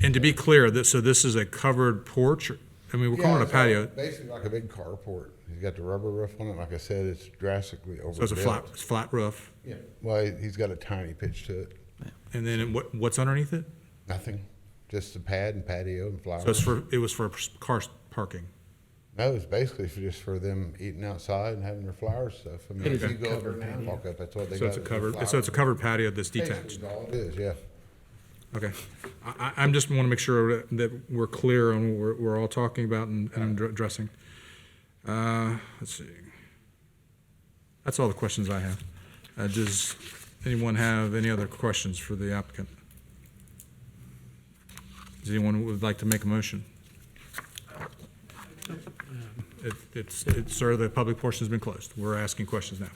and to be clear, so this is a covered porch? I mean, we're calling it a it's patio, basically like a big carport. He's got the rubber roof on it. Like I said, it's drastically overbuilt. so it's a flat roof. Yeah, well, he's got a tiny pitch to it. And then what's underneath it? Nothing, just a pad and patio and flowers. So it was for car parking. No, it's basically just for them eating outside and having their flowers stuff. I mean, It if is you a go over covered there and patio. walk up, that's what they So got. it's a is covered, flowers. so it's a covered patio that's Basically detached. is all it is, yeah. Okay. I'm just want to make sure that we're clear on what we're all talking about and addressing. Let's see. That's all the questions I have. Does anyone have any other questions for the applicant? Does anyone would like to make a motion? Sir, the public portion has been closed. We're asking questions now.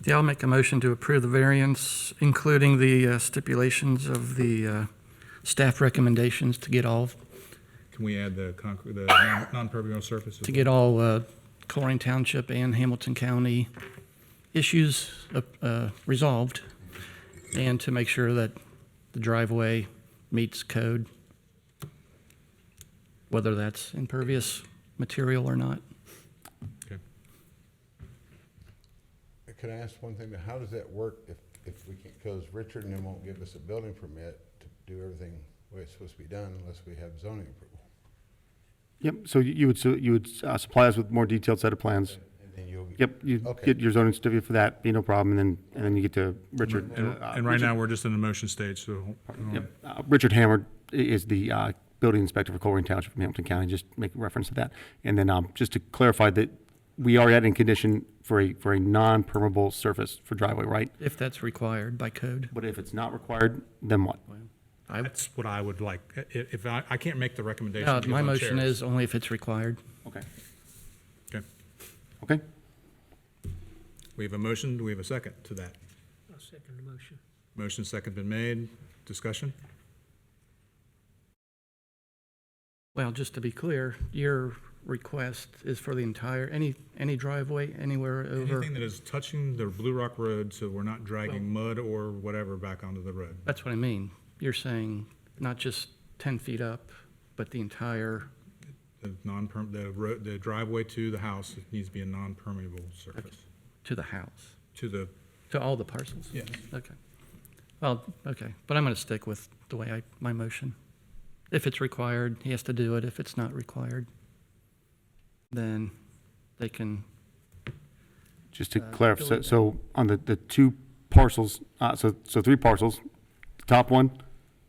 Yeah, I'll make a motion to approve the variance, including the stipulations of the staff recommendations to get all, Can we add the non-permeable surface? as to well? get all Colerain Township and Hamilton County issues resolved, and to make sure that the driveway meets code, whether that's impervious material or not. Okay. Can I ask one thing? How does that work if we can't, because Richard and them won't give us a building permit to do everything the way it's supposed to be done unless we have zoning approval? Yep, so you would supply us with more detailed set of plans. And then you'll. Yep, you Okay. get your zoning certificate for that, be no problem, and then you get to Richard. And right now, we're just in the motion stage, so. Yep, Richard Hammer is the building inspector for Colerain Township from Hamilton County, just make reference to that. And then just to clarify that we are adding condition for a non-permeable surface for driveway, right? If that's required by code. But if it's not required, then what? That's what I would like. If I can't make the recommendation. No, because my I'm motion chair. is only if it's required. Okay. Okay. Okay? We have a motion. Do we have a second to that? I'll second the motion. Motion second been made. Discussion? Well, just to be clear, your request is for the entire, any driveway anywhere over, Anything that is touching the Blue Rock Road, so we're not dragging mud or whatever back onto the road. that's what I mean. You're saying not just 10 feet up, but the entire, The driveway to the house needs to be a non-permeable surface. to the house, To all the parcels? yes. Okay. Well, okay, but I'm going to stick with the way my motion. If it's required, he has to do it. If it's not required, then they can, Just to clarify, so on the two parcels, so three parcels, the top one,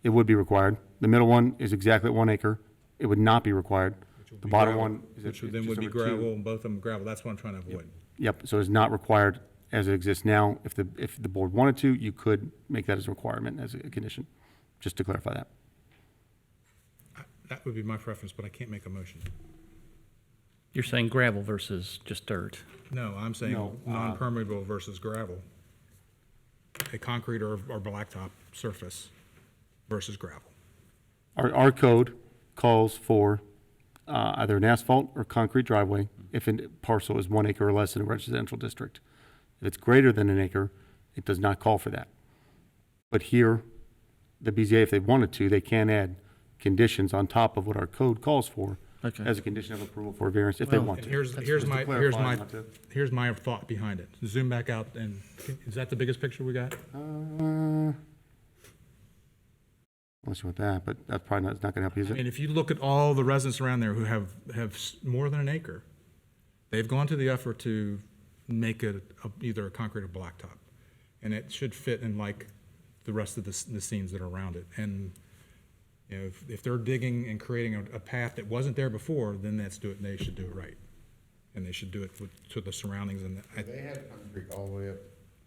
it would be required. The middle one is exactly at 1 acre. It would not be required. The bottom one is. Which is then would just be number two. gravel, and both of them gravel. That's what I'm trying to avoid. Yep, so it's not required as it exists now. If the board wanted to, you could make that as a requirement, as a condition, just to clarify that. That would be my preference, but I can't make a motion. you're saying gravel versus just dirt. No, I'm saying No, non-permeable versus gravel. A concrete or blacktop surface versus gravel. Our code calls for either an asphalt or concrete driveway if a parcel is 1 acre or less in a residential district. If it's greater than an acre, it does not call for that. But here, the BZA, if they wanted to, they can add conditions on top of what our code calls for Okay. as a condition of approval for a variance if they Well, want And to. here's Just to clarify, not to- here's my thought behind it. Zoom back out, and is that the biggest picture we got? Unless you want that, but that's probably not, it's not gonna help you, is I it? mean, if you look at all the residents around there who have more than an acre, they've gone to the effort to make it either a concrete or blacktop. And it should fit in like the rest of the scenes that are around it. And, you know, if they're digging and creating a path that wasn't there before, then they should do it right. And they should do it to the surroundings and, They have concrete all the way up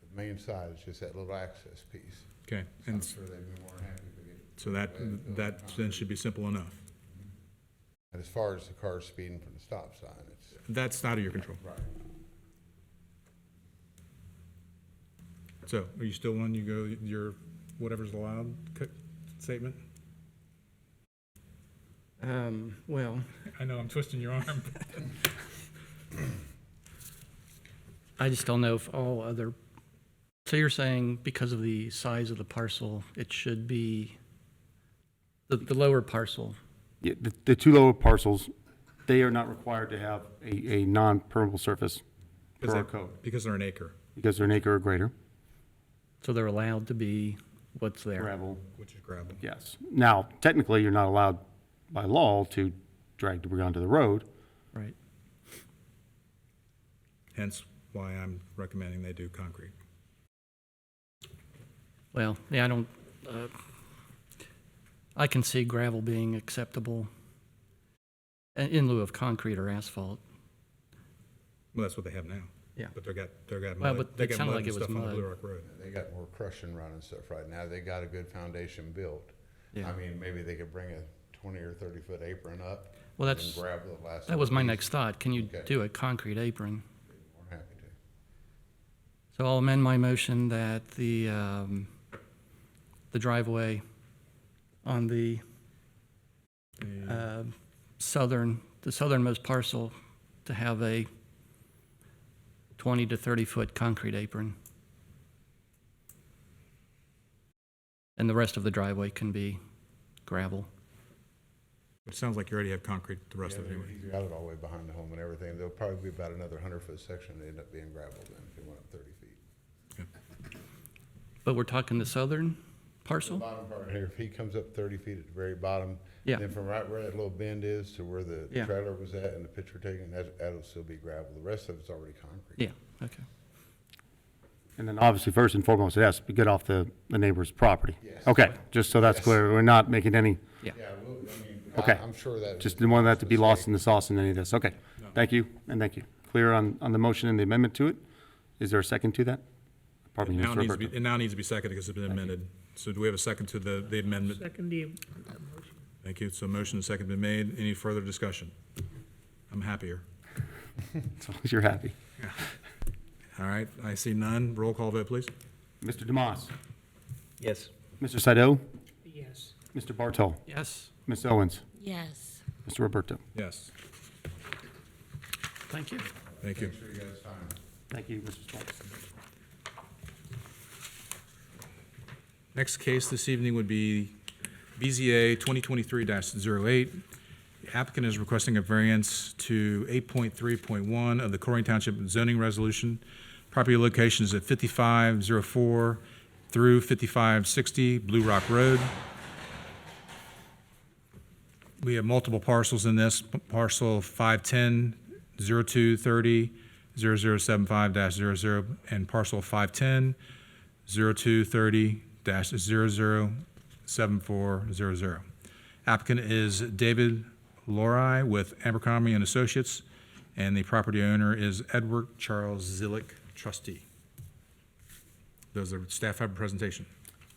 the main side, it's just that little access piece. okay. I'm And sure they'd be more than happy if we get. so that then should be simple enough. And as far as the cars speeding from the stop sign, it's. That's out of your control. Right. So are you still on, you go, your whatever's allowed statement? Well, I know, I'm twisting your arm. I just don't know if all other, so you're saying because of the size of the parcel, it should be, the lower parcel, Yeah, the two lower parcels, they are not required to have a non-permeable surface per our code, Because they're an acre. because they're an acre or greater. So they're allowed to be what's there. Gravel, Which is gravel. yes. Now, technically, you're not allowed by law to drag debris onto the road. Right. Hence why I'm recommending they do concrete. Well, yeah, I don't, I can see gravel being acceptable in lieu of concrete or asphalt. Well, that's what they have now. Yeah. But they got Well, mud, but they it got sounded mud like and it was stuff on the mud. Blue Rock Road. They got more crushing run and stuff right now. They got a good foundation built. Yeah. I mean, maybe they could bring a 20 or 30-foot apron up. Well, and that's, then gravel the last that was my little next thought. Can you Okay. do a concrete apron? piece. We're happy to. So I'll amend my motion that the driveway on the the southernmost parcel to have a 20 to 30-foot concrete apron. And the rest of the driveway can be gravel. It sounds like you already have concrete the rest Yeah, of it anyway. he's got it all the way behind the home and everything. There'll probably be about another 100-foot section that end up being gravel then, if you went up 30 feet. But we're talking the southern The parcel? bottom part here, if he comes up 30 feet at the very bottom, Yeah. then from right where that little bend is to where the Yeah. trailer was at and the picture taken, that'll still be gravel. The rest of it's already concrete. Yeah, okay. And then obviously, first and foremost, it has to be get off the neighbor's property. Yes. Okay, just so that's Yes. clear, we're not making any, Yeah, well, I mean, Okay. I'm sure that. just didn't want that to be lost in the sauce in any of this. Okay, thank you, and thank you. Clear on the motion and the amendment to it? Is there a second to that? Pardon me, Mr. Roberto. It now needs to be seconded because it's been amended. So do we have a second to the amendment? Second the motion. Thank you. So motion and second been made. Any further discussion? I'm happier. As long as you're happy. All right, I see none. Roll call vote, please. Mr. Demas, Yes. Mr. Saido, Yes. Mr. Bartol, Yes, Ms. Owens, Yes. Mr. Roberto. Yes. thank you. Thank you. Thanks for you guys' time. Thank you, Mr. Stoltz. Next case this evening would be BZA 2023-08. The applicant is requesting a variance to 8.3.1 of the Colerain Township zoning resolution. Property location is at 5504 through 5560 Blue Rock Road. We have multiple parcels in this. Parcel 510, 0230, 0075-00, and parcel 510, 0230, -007400. Applicant is David Lori with Abercrombie and Associates, and the property owner is Edward Charles Zillick, trustee. Does the staff have a presentation?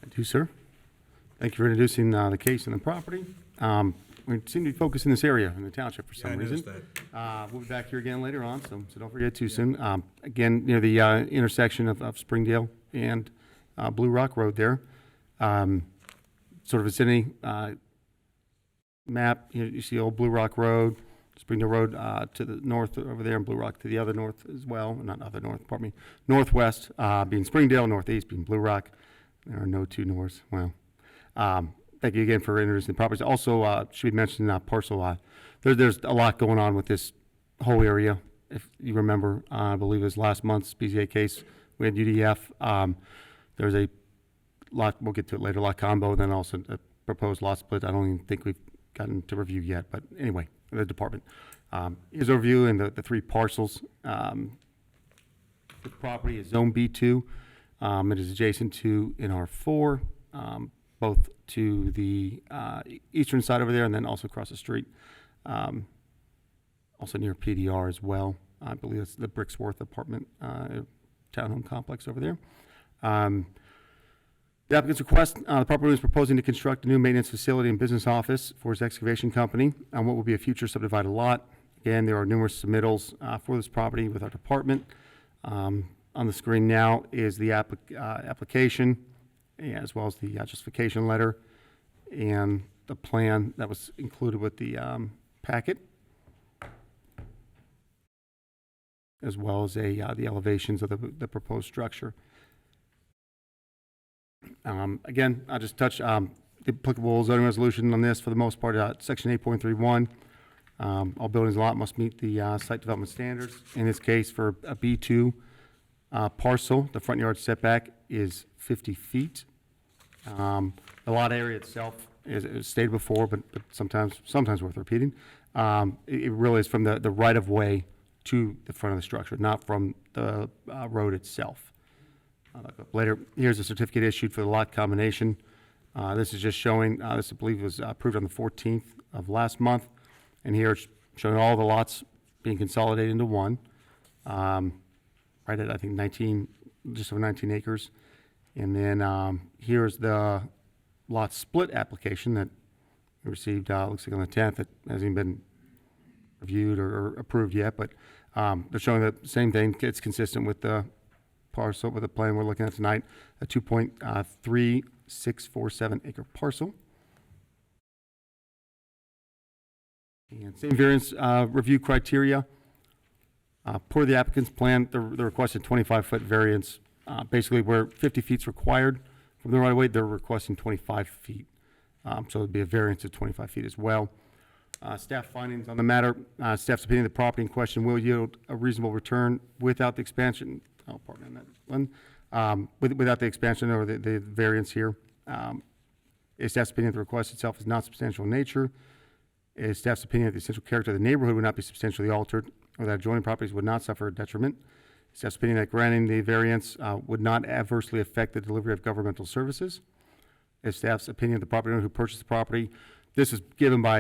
I do, sir. Thank you for introducing the case and the property. We seem to be focused in this area in the township for some I reason. noticed that. We'll be back here again later on, so don't forget too soon. Again, near the intersection of Springdale and Blue Rock Road there. Sort of vicinity map, you see old Blue Rock Road, Springdale Road to the north over there, and Blue Rock to the other north as well. Not other north, pardon me. Northwest being Springdale, northeast being Blue Rock. There are no two norths. Well, thank you again for introducing the properties. Also, should be mentioned parcel. There's a lot going on with this whole area. If you remember, I believe it was last month's BZA case. We had UDF. There's a lot, we'll get to it later, lot combo, then also a proposed lot split. I don't even think we've gotten to review yet, but anyway, the department. Here's overview and the three parcels. The property is Zone B2. It is adjacent to NR4, both to the eastern side over there and then also across the street. Also near PDR as well. I believe it's the Bricksworth apartment townhome complex over there. The applicant's request, the property is proposing to construct a new maintenance facility and business office for his excavation company on what will be a future subdivided lot. Again, there are numerous submittals for this property with our department. On the screen now is the application, as well as the justification letter and the plan that was included with the packet, as well as the elevations of the proposed structure. Again, I'll just touch the applicable zoning resolution on this for the most part, section 8.31. All buildings and lot must meet the site development standards. In this case, for a B2 parcel, the front yard setback is 50 feet. The lot area itself is stated before, but sometimes worth repeating. It really is from the right-of-way to the front of the structure, not from the road itself. Later, here's a certificate issued for the lot combination. This is just showing, this I believe was approved on the 14th of last month, and here it's showing all the lots being consolidated into one, right at, I think, just over 19 acres. And then here's the lot split application that we received, looks like on the 10th. It hasn't even been reviewed or approved yet, but they're showing the same thing. It's consistent with the parcel, with the plan we're looking at tonight, a 2.3647 acre parcel. And same variance review criteria. Per the applicant's plan, the requested 25-foot variance, basically where 50 feet is required from the right-of-way, they're requesting 25 feet. So it'd be a variance of 25 feet as well. Staff findings on the matter. Staff's opinion, the property in question will yield a reasonable return without the expansion. Oh, pardon me on that one. Without the expansion or the variance here. Staff's opinion, the request itself is not substantial in nature. Staff's opinion that the essential character of the neighborhood would not be substantially altered, or that adjoining properties would not suffer a detriment. Staff's opinion that granting the variance would not adversely affect the delivery of governmental services. Staff's opinion, the property owner who purchased the property, this is given by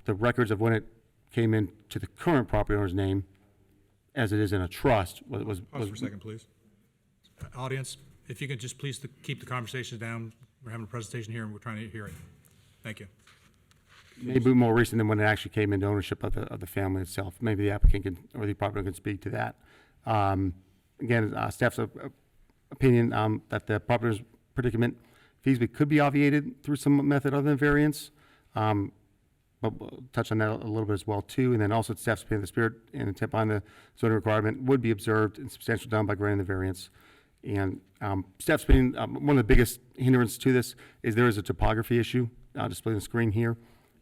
the records of when it came into the current property owner's name, as it is in a trust. Pause for a second, please. Audience, if you could just please keep the conversations down. We're having a presentation here and we're trying to hear it. Thank you. Maybe more recent than when it actually came into ownership of the family itself. Maybe the applicant can, or the property owner can speak to that. Again, staff's opinion that the property owner's predicament feasibly could be obviated through some method other than variance. But we'll touch on that a little bit as well too. And then also staff's opinion, the spirit and intent behind the zoning requirement would be observed and substantial done by granting the variance. And staff's opinion, one of the biggest hindrance to this is there is a topography issue. I'll display the screen here.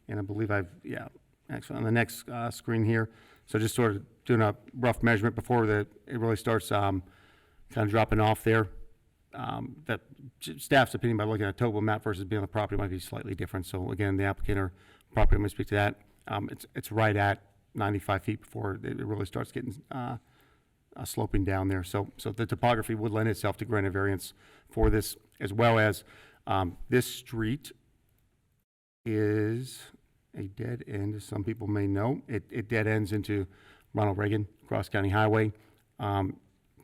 And I believe actually on the next screen here. So just sort of doing a rough measurement before it really starts kind of dropping off there. That staff's opinion by looking at a topo map versus being on the property might be slightly different. So again, the applicant or property may speak to that. It's right at 95 feet before it really starts getting sloping down there. So the topography would lend itself to grant a variance for this, as well as this street is a dead end, as some people may know. It dead ends into Ronald Reagan Cross County Highway.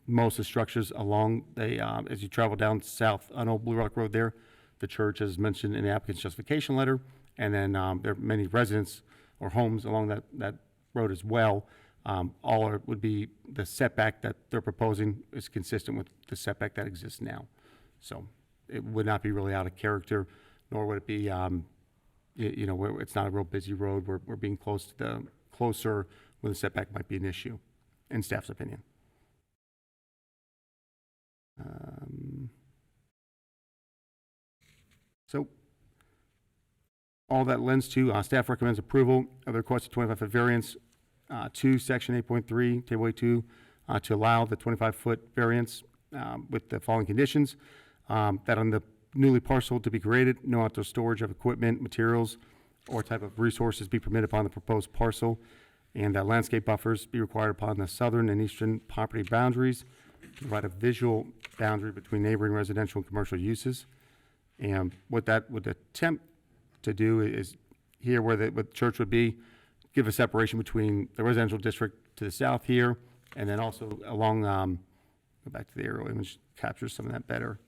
Most of the structures along as you travel down south on Old Blue Rock Road there, the church, as mentioned in the applicant's justification letter, and then there are many residents or homes along that road as well. Would be the setback that they're proposing is consistent with the setback that exists now. So it would not be really out of character, nor would it be where it's not a real busy road. We're being closer where the setback might be an issue, in staff's opinion. So all that lends to staff recommends approval of the requested 25-foot variance to section 8.3, table A2, to allow the 25-foot variance with the following conditions: that on the newly parcel to be created, no outdoor storage of equipment, materials, or type of resources be permitted upon the proposed parcel, and that landscape buffers be required upon the southern and eastern property boundaries to provide a visual boundary between neighboring residential and commercial uses. And what that would attempt to do is here where the church would be, give a separation between the residential district to the south here, and then also along, go back to the aerial image, captures some of that better,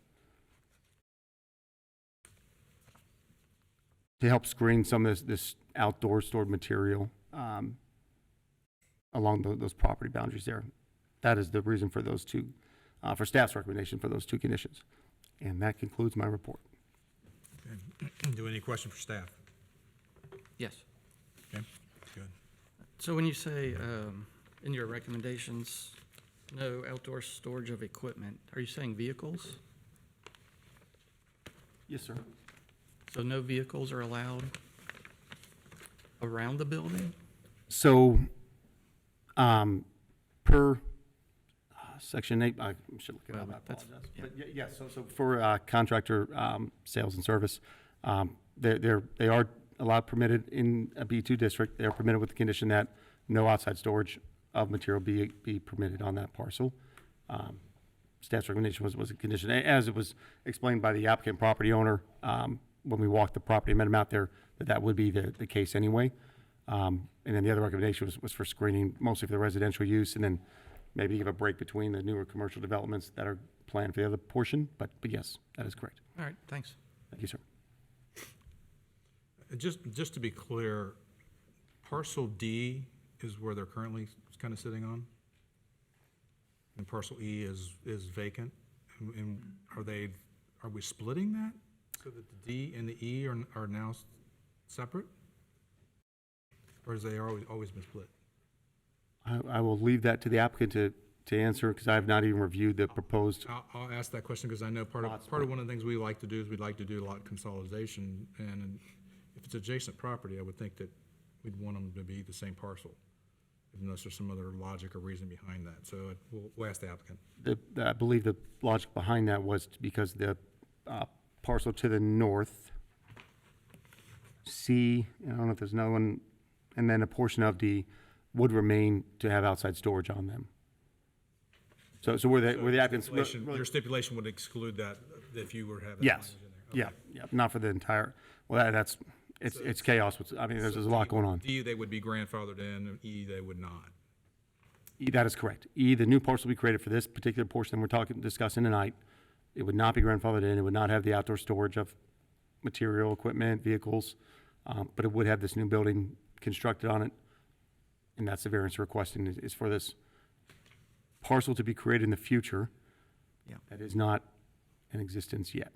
to help screen some of this outdoor stored material along those property boundaries there. That is the reason for those two, for staff's recommendation for those two conditions. And that concludes my report. Okay. Do any question for staff? Yes. Okay, good. So when you say in your recommendations, no outdoor storage of equipment, are you saying vehicles? Yes, sir. So no vehicles are allowed around the building? So, per Section 8, I should look it up, I That's- apologize. yeah. But yes, so for contractor sales and service, they are allowed permitted in a B2 district. They are permitted with the condition that no outside storage of material be permitted on that parcel. Staff's recommendation was a condition, as it was explained by the applicant property owner when we walked the property and met him out there, that would be the case anyway. And then the other recommendation was for screening, mostly for the residential use, and then maybe give a break between the newer commercial developments that are planned for the other portion. But yes, that is correct. All right, thanks. Thank you, sir. Just to be clear, parcel D is where they're currently kind of sitting on? And parcel E is vacant? And are we splitting that? So that the D and the E are now separate? Or has they always been split? I will leave that to the applicant to answer, because I have not even reviewed the proposed. I'll ask that question because I know part of one of the things we like to do is we'd like to do lot consolidation. And if it's adjacent property, I would think that we'd want them to be the same parcel, unless there's some other logic or reason behind that. So we'll ask the applicant. I believe the logic behind that was because the parcel to the north, C, I don't know if there's another one, and then a portion of D would remain to have outside storage on them. So where the applicants. Your stipulation would exclude that if you were having. Yes, yeah, not for the entire, well, it's chaos. I mean, there's a lot going on. D, they would be grandfathered in, and E, they would not. E, that is correct. E, the new parcel will be created for this particular portion we're discussing tonight. It would not be grandfathered in. It would not have the outdoor storage of material, equipment, vehicles, but it would have this new building constructed on it. And that's the variance requesting is for this parcel to be created in the future. Yeah. That is not in existence yet.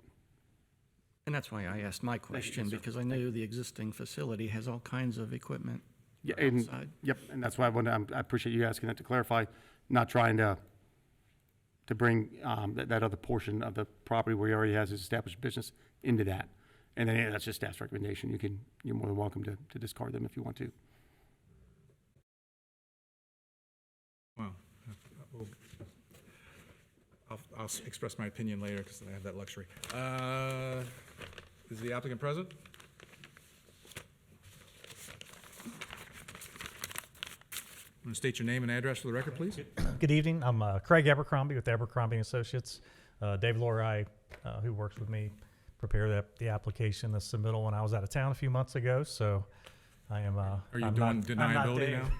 And that's why I asked my question, sir. because I know the existing facility has all kinds of equipment Yeah, and, outside. yep, and that's why I appreciate you asking that to clarify, not trying to bring that other portion of the property where he already has his established business into that. And then, yeah, that's just staff's recommendation. You're more than welcome to discard them if you want to. Well, I'll express my opinion later because I have that luxury. Is the applicant present? Want to state your name and address for the record, please? Good evening. I'm Craig Abercrombie with Abercrombie Associates. Dave Lorai, who works with me, prepared the application, the submittal when I was out of town a few months ago. So I am. Are you I'm doing not deniability Dave. now?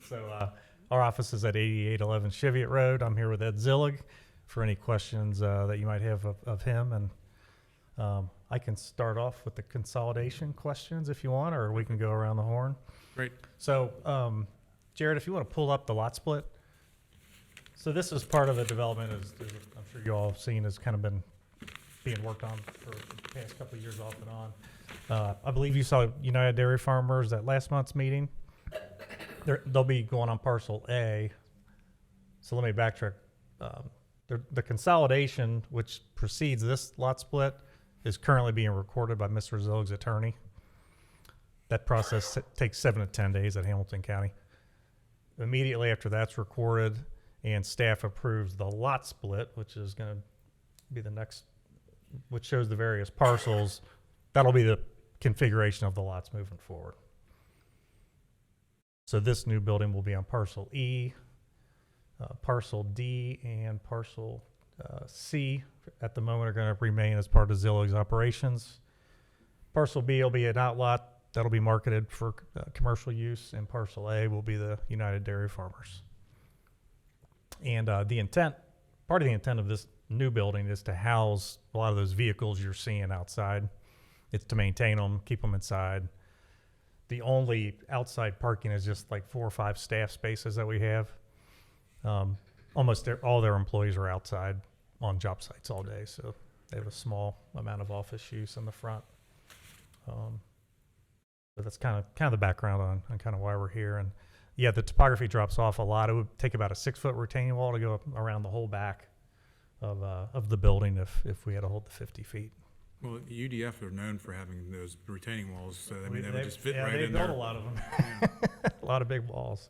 So our office is at 8811 Cheviot Road. I'm here with Ed Zillig for any questions that you might have of him. And I can start off with the consolidation questions if you want, or we can go around the horn. Great. So, Jared, if you want to pull up the lot split. So this is part of the development, as I'm sure you all have seen, has kind of been being worked on for the past couple of years off and on. I believe you saw United Dairy Farmers at last month's meeting. They'll be going on parcel A. So let me backtrack. The consolidation, which precedes this lot split, is currently being recorded by Mr. Zillig's attorney. That process takes 7 to 10 days at Hamilton County. Immediately after that's recorded and staff approves the lot split, which is going to be the next, which shows the various parcels, that'll be the configuration of the lots moving forward. So this new building will be on parcel E, parcel D, and parcel C at the moment are going to remain as part of Zillig's operations. Parcel B will be an outlot that'll be marketed for commercial use, and parcel A will be the United Dairy Farmers. And part of the intent of this new building is to house a lot of those vehicles you're seeing outside. It's to maintain them, keep them inside. The only outside parking is just like 4 or 5 staff spaces that we have. Almost all their employees are outside on job sites all day, so they have a small amount of office use in the front. But that's kind of the background on kind of why we're here. And yeah, the topography drops off a lot. It would take about a 6-foot retaining wall to go around the whole back of the building if we had to hold the 50 feet. Well, UDF are known for having those retaining walls, so I mean, they would just fit yeah, right they in built there. a lot of them. A lot of big walls.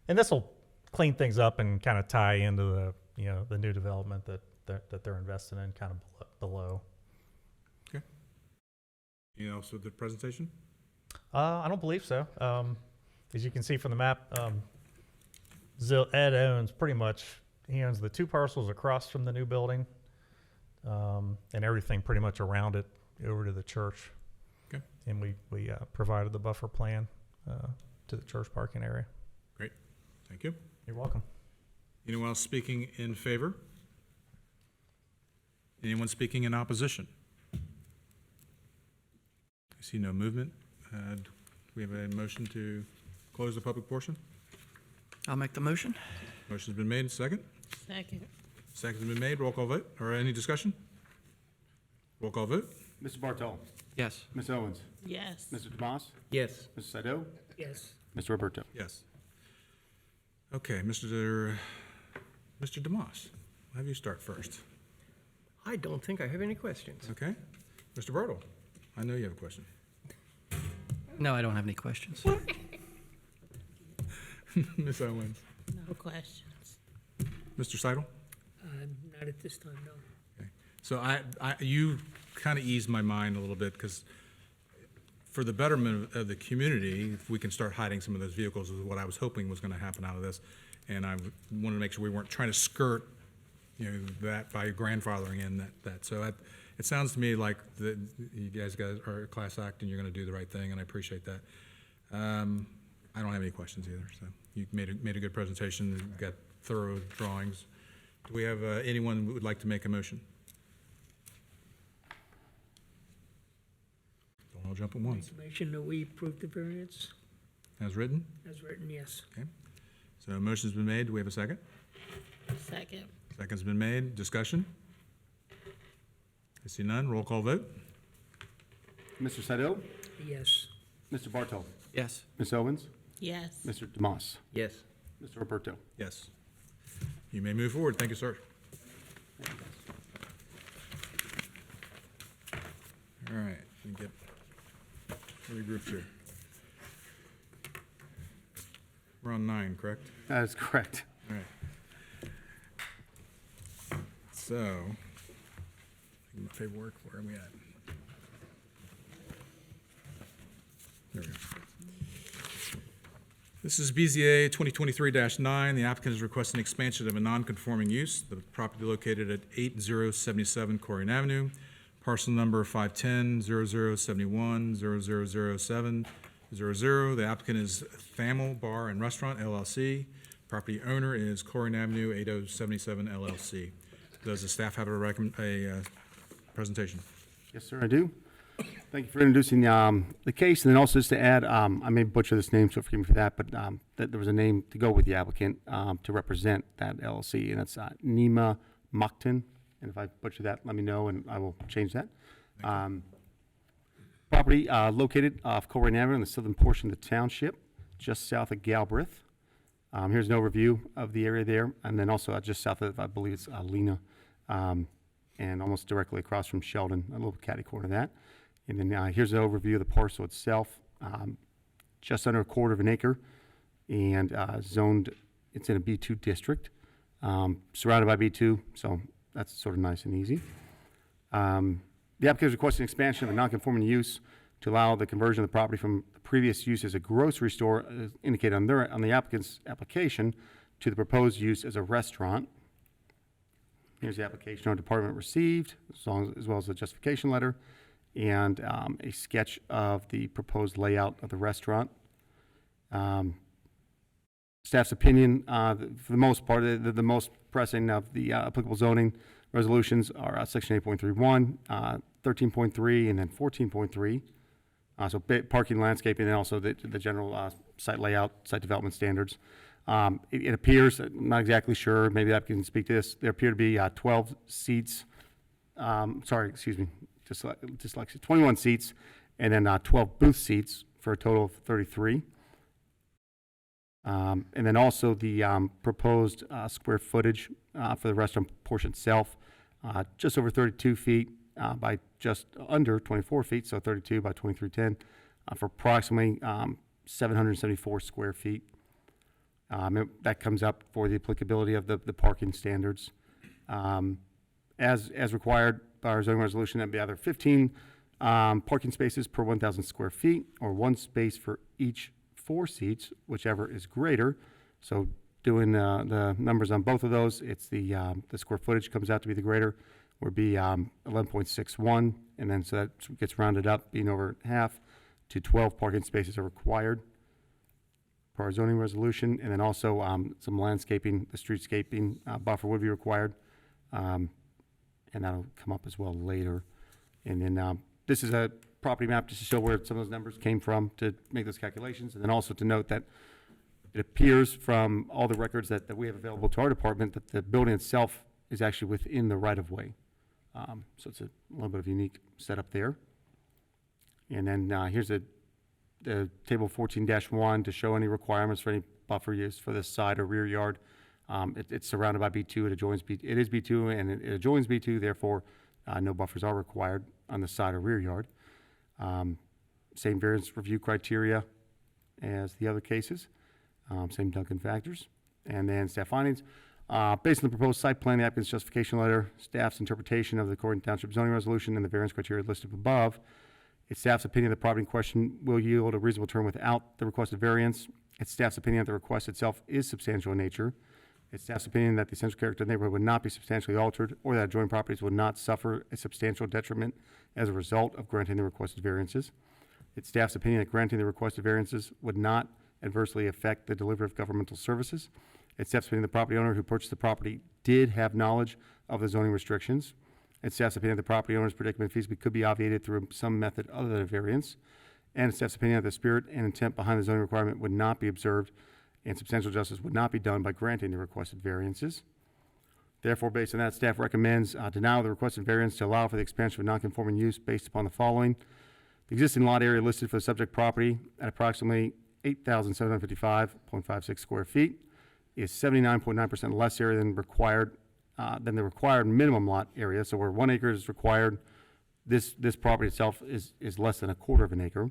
And this will clean things up and kind of tie into the, you know, the new development that they're investing in kind of below. Anything else with the presentation? I don't believe so. As you can see from the map, Ed owns pretty much, he owns the 2 parcels across from the new building, and everything pretty much around it over to the church. Okay. And we provided the buffer plan to the church parking area. Great. Thank you. You're welcome. Anyone else speaking in favor? Anyone speaking in opposition? I see no movement. Do we have a motion to close the public portion? I'll make the motion. Motion's been made. Second? Second. Second's been made. Roll call vote. Or any discussion? Roll call vote. Mr. Bartol? Yes. Ms. Owens? Yes. Mr. Tomas? Yes. Mrs. Sado? Yes. Mr. Roberto? Yes. Okay, Mr. Demas, I'll have you start first. I don't think I have any questions. Okay? Mr. Bertle, I know you have a question. No, I don't have any questions. Ms. Owens. No questions. Mr. Seidel? Not at this time, no. Okay. So you kind of eased my mind a little bit, because for the betterment of the community, if we can start hiding some of those vehicles is what I was hoping was going to happen out of this. And I wanted to make sure we weren't trying to skirt, you know, that by grandfathering in that. So it sounds to me like you guys are a class act and you're going to do the right thing, and I appreciate that. I don't have any questions either. So you made a good presentation. You've got thorough drawings. Do we have anyone who would like to make a motion? Don't all jump at once. Information that we approve the variance As written? as written, yes. Okay. So a motion's been made. Do we have a second? Second. Second's been made. Discussion? I see none. Roll call vote. Mr. Sado? Yes. Mr. Bartol? Yes. Ms. Owens? Yes. Mr. Tomas? Yes. Mr. Roberto? Yes. You may move forward. Thank you, sir. All right, let me get regrouped here. We're on 9, correct? That is correct. All right. So, paperwork, where are we at? There we go. This is BZA 2023-9. The applicant is requesting expansion of a non-conforming use. The property located at 8077 Colerain Avenue, parcel number 510-0071-0000700. The applicant is Thamel Bar and Restaurant LLC. Property owner is Colerain Avenue 8077 LLC. Does the staff have a presentation? Yes, sir, I do. Thank you for introducing the case, and then also just to add, I may butcher this name, so forgive me for that, but that there was a name to go with the applicant to represent that LLC, and it's Nima Muktan. And if I butcher that, let me know, and I will change that. Property located off Colerain Avenue in the southern portion of the township, just south of Galbraith. Here's an overview of the area there, and then also just south of, I believe it's Lena, and almost directly across from Sheldon, a little catty corner of that. And then here's an overview of the parcel itself, just under 1/4 of an acre, and zoned, it's in a B2 district, surrounded by B2, so that's sort of nice and easy. The applicant is requesting expansion of a non-conforming use to allow the conversion of the property from the previous use as a grocery store, as indicated on the applicant's application, to the proposed use as a restaurant. Here's the application our department received, as well as the justification letter, and a sketch of the proposed layout of the restaurant. Staff's opinion, for the most part, the most pressing of the applicable zoning resolutions are section 8.31, 13.3, and then 14.3. So parking, landscaping, and also the general site layout, site development standards. It appears, I'm not exactly sure, maybe that can speak to this, there appear to be 12 seats, dyslexia, 21 seats, and then 12 booth seats for a total of 33. And then also the proposed square footage for the restaurant portion itself, just over 32 feet by just under 24 feet, so 32 by 2310, for approximately 774 square feet. That comes up for the applicability of the parking standards. As required by our zoning resolution, that'd be either 15 parking spaces per 1,000 square feet, or one space for each 4 seats, whichever is greater. So doing the numbers on both of those, it's the square footage comes out to be the greater, would be 11.61, and then so that gets rounded up, being over half, to 12 parking spaces are required per our zoning resolution. And then also some landscaping, the streetscaping buffer would be required, and that'll come up as well later. And then this is a property map just to show where some of those numbers came from to make those calculations, and then also to note that it appears from all the records that we have available to our department that the building itself is actually within the right-of-way. So it's a little bit of a unique setup there. And then here's the table 14-1 to show any requirements for any buffer use for this side or rear yard. It's surrounded by B2, it adjoins it is B2 and it adjoins B2, therefore no buffers are required on the side or rear yard. Same variance review criteria as the other cases, same Duncan factors. And then staff findings. Based on the proposed site plan, the applicant's justification letter, staff's interpretation of the Colerain Township zoning resolution, and the variance criteria listed above, it's staff's opinion that the property in question will yield a reasonable return without the requested variance. It's staff's opinion that the request itself is substantial in nature. It's staff's opinion that the essential character of the neighborhood would not be substantially altered, or that adjoining properties would not suffer a substantial detriment as a result of granting the requested variances. It's staff's opinion that granting the requested variances would not adversely affect the delivery of governmental services. It's staff's opinion the property owner who purchased the property did have knowledge of the zoning restrictions. It's staff's opinion the property owner's predicament feasibly could be obviated through some method other than a variance. And it's staff's opinion that the spirit and intent behind the zoning requirement would not be observed and substantial justice would not be done by granting the requested variances. Therefore, based on that, staff recommends denial of the requested variance to allow for the expansion of non-conforming use based upon the following. The existing lot area listed for the subject property at approximately 8,755.56 square feet is 79.9% less area than the required minimum lot area. So where 1 acre is required, this property itself is less than a quarter of an acre.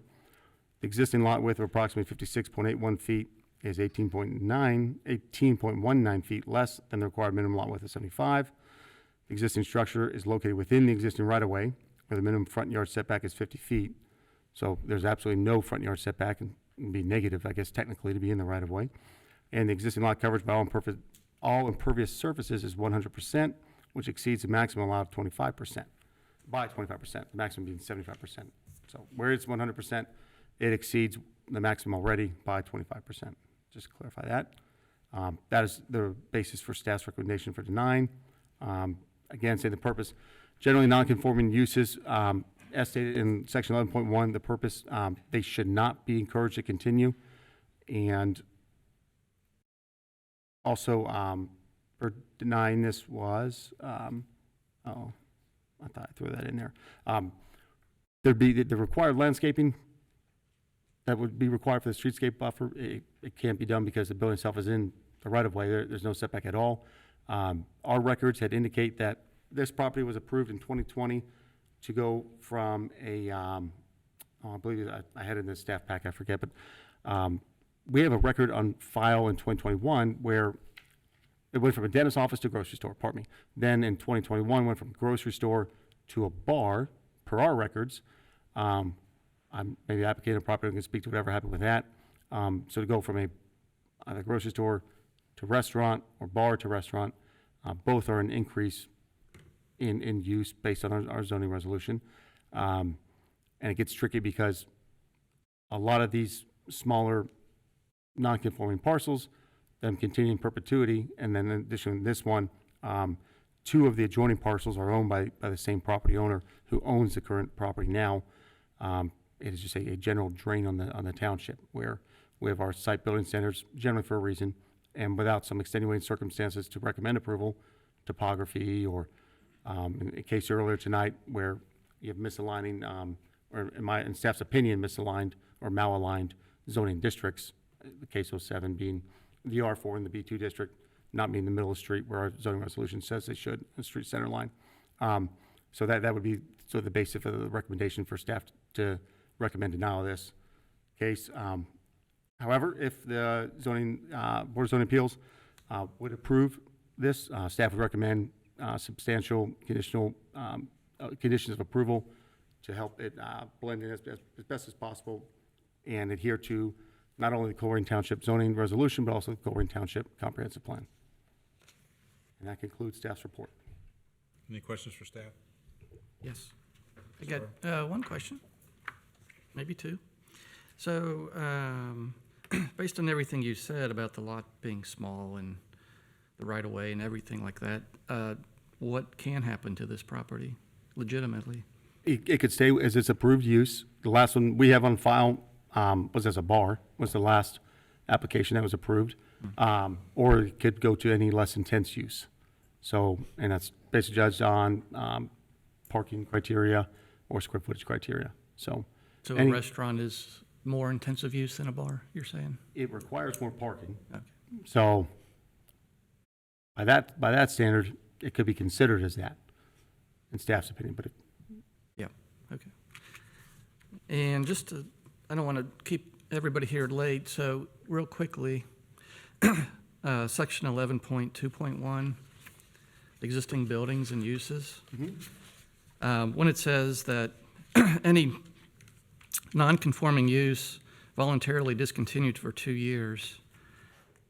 The existing lot width of approximately 56.81 feet is 18.19 feet less than the required minimum lot width of 75. The existing structure is located within the existing right-of-way, where the minimum front yard setback is 50 feet. So there's absolutely no front yard setback, and it'd be negative, I guess, technically, to be in the right-of-way. And the existing lot coverage by all impervious surfaces is 100%, which exceeds the maximum allowed of 25%, by 25%, the maximum being 75%. So where it's 100%, it exceeds the maximum already by 25%. Just to clarify that. That is the basis for staff's recommendation for denying. Again, say the purpose, generally non-conforming uses, as stated in section 11.1, the purpose, they should not be encouraged to continue. And also, for denying this was, I thought I threw that in there. There'd be the required landscaping that would be required for the streetscape buffer. It can't be done because the building itself is in the right-of-way. There's no setback at all. Our records had indicate that this property was approved in 2020 to go from a, I believe I had it in the staff pack, I forget, but we have a record on file in 2021 where it went from a dentist's office to a grocery store, pardon me. Then in 2021, went from grocery store to a bar, per our records. Maybe the applicant or property owner can speak to whatever happened with that. So to go from either grocery store to restaurant or bar to restaurant, both are an increase in use based on our zoning resolution. And it gets tricky because a lot of these smaller non-conforming parcels, them continue in perpetuity, and then in addition to this one, 2 of the adjoining parcels are owned by the same property owner who owns the current property now. It is just a general drain on the township where we have our site building standards generally for a reason, and without some extenuating circumstances to recommend approval, topography, or in a case earlier tonight where you have misaligning, or in staff's opinion, misaligned or malaligned zoning districts, the case 07 being the R4 and the B2 district, not being in the middle of the street where our zoning resolution says they should, the street center line. So that would be sort of the basis for the recommendation for staff to recommend denial of this case. However, if the Board of Zoning Appeals would approve this, staff would recommend substantial conditions of approval to help it blend in as best as possible and adhere to not only the Colerain Township zoning resolution, but also the Colerain Township comprehensive plan. And that concludes staff's report. Any questions for staff? Yes. I got one question, maybe two. So, based on everything you said about the lot being small and the right-of-way and everything like that, what can happen to this property legitimately? It could stay as its approved use. The last one we have on file was as a bar, was the last application that was approved. Or it could go to any less intense use. So, and that's basically judged on parking criteria or square footage criteria. So A restaurant is more intensive use than a bar, you're saying? it requires more parking. Okay. So by that standard, it could be considered as that, in staff's opinion, but Yeah, okay. And just to, I don't want to keep everybody here late, so real quickly, section 11.2.1, existing buildings and uses. When it says that any non-conforming use voluntarily discontinued for 2 years,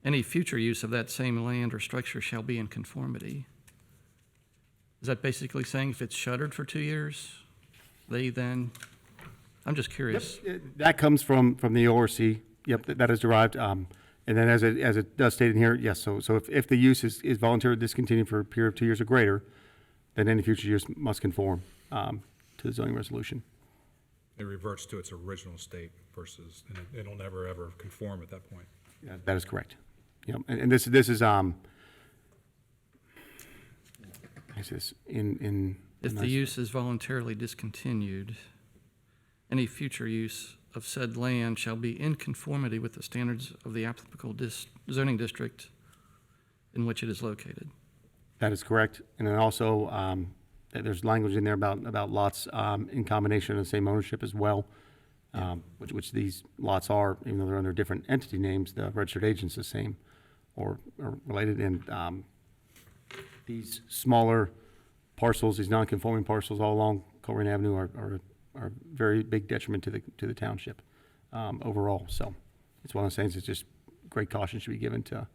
any future use of that same land or structure shall be in conformity. Is that basically saying if it's shuttered for 2 years, they then, I'm just curious. that comes from the ORC. Yep, that is derived. And then as it does state in here, yes, so if the use is voluntarily discontinued for a period of 2 years or greater, then any future use must conform to the zoning resolution. It reverts to its original state versus, and it'll never, ever conform at that point. Yeah, that is correct. Yep, and this is in. If the use is voluntarily discontinued, any future use of said land shall be in conformity with the standards of the applicable zoning district in which it is located. That is correct. And then also, there's language in there about lots in combination of the same ownership as well, which these lots are, even though they're under different entity names, the registered agent's the same or related. And these smaller parcels, these non-conforming parcels all along Colerain Avenue are very big detriment to the township overall. So it's one of those things. It's just great caution should be given to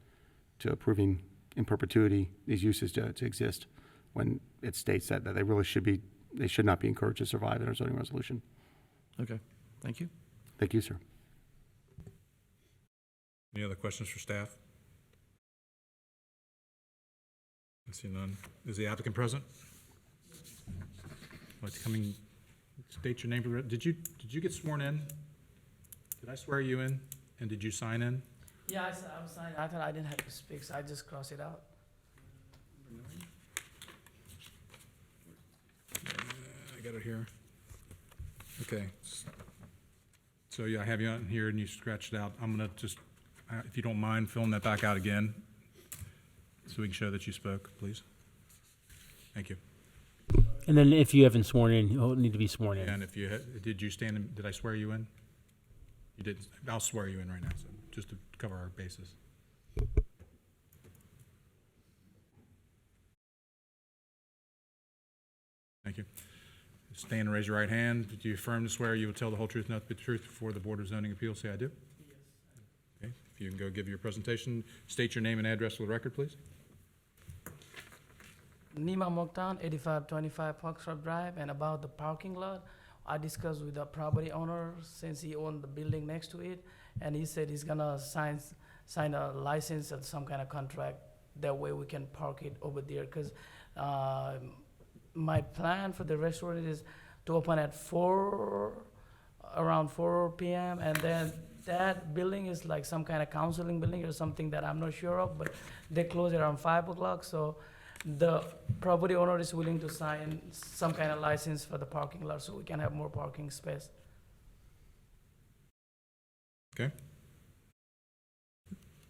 approving in perpetuity these uses to exist when it states that they should not be encouraged to survive in our zoning resolution. Okay, thank you. Thank you, sir. Any other questions for staff? I see none. Is the applicant present? Like to come and state your name. Did you get sworn in? Did I swear you in? And did you sign in? Yeah, I was signed. I thought I didn't have to speak, so I just crossed it out. I got it here. Okay. So yeah, I have you on here and you scratched it out. I'm gonna just, if you don't mind, filling that back out again so we can show that you spoke, please. Thank you. And then if you haven't sworn in, you'll need to be sworn in. And if you, did you stand in, did I swear you in? You didn't. I'll swear you in right now, so just to cover our bases. Thank you. Stand and raise your right hand. Do you affirm to swear you will tell the whole truth, nothing but the truth before the Board of Zoning Appeals? Say I do. Yes. Okay. If you can go give your presentation, state your name and address for the record, please. Nima Mokhtar, 8525 Foxtrot Drive, and about the parking lot, I discussed with the property owner since he owned the building next to it, and he said he's gonna sign a license and some kind of contract. That way we can park it over there, because my plan for the restaurant is to open at around 4 p.m. and then that building is like some kind of counseling building or something that I'm not sure of, but they close around 5 o'clock, so the property owner is willing to sign some kind of license for the parking lot so we can have more parking space. Okay.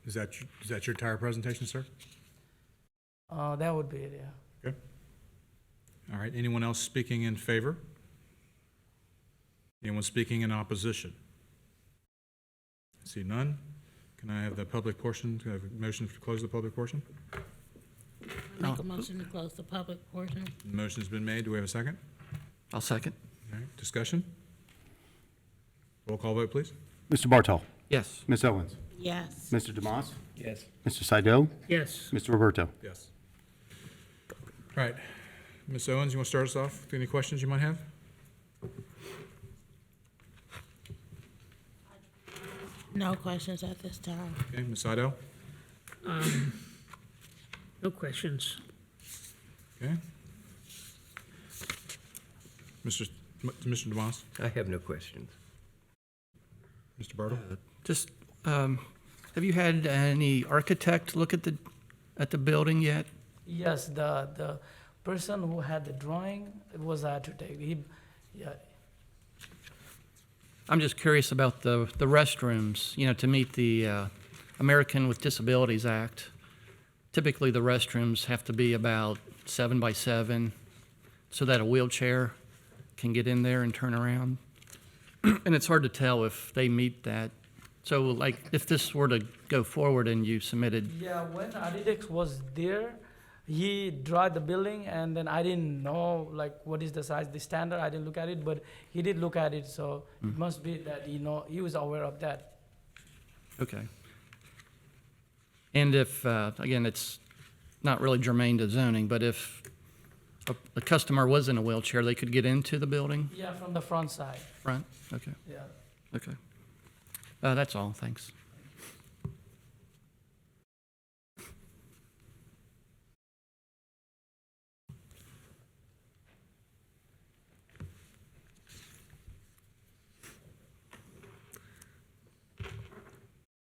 Is that your entire presentation, sir? That would be it, yeah. Okay. All right. Anyone else speaking in favor? Anyone speaking in opposition? See none. Can I have the public portion, can I have a motion to close the public portion? Make a motion to close the public portion. The motion's been made. Do we have a second? I'll second. All right, discussion? Roll call vote, please. Mr. Bartol, Yes. Ms. Owens, Yes. Mr. Demas, Yes. Mr. Saido, Yes. Mr. Roberto. Yes. All right. Ms. Owens, you want to start us off with any questions you might have? No questions at this time. Okay, Ms. Saido? No questions. Okay. Mr. Demas? I have no questions. Mr. Bartle? Just, have you had any architect look at the building yet? Yes, the person who had the drawing, it was architect. Yeah, I'm just curious about the restrooms, you know, to meet the American with Disabilities Act. Typically, the restrooms have to be about 7 by 7 so that a wheelchair can get in there and turn around. And it's hard to tell if they meet that. So, like, if this were to go forward and you submitted, yeah, when architect was there, he drew the building, and then I didn't know, like, what is the size, the standard, I didn't look at it, but he did look at it, so it must be that, you know, he was aware of that. okay. And if, again, it's not really germane to zoning, but if a customer was in a wheelchair, they could get into the building Yeah, from the front side, front? Okay, yeah. okay. That's all, thanks.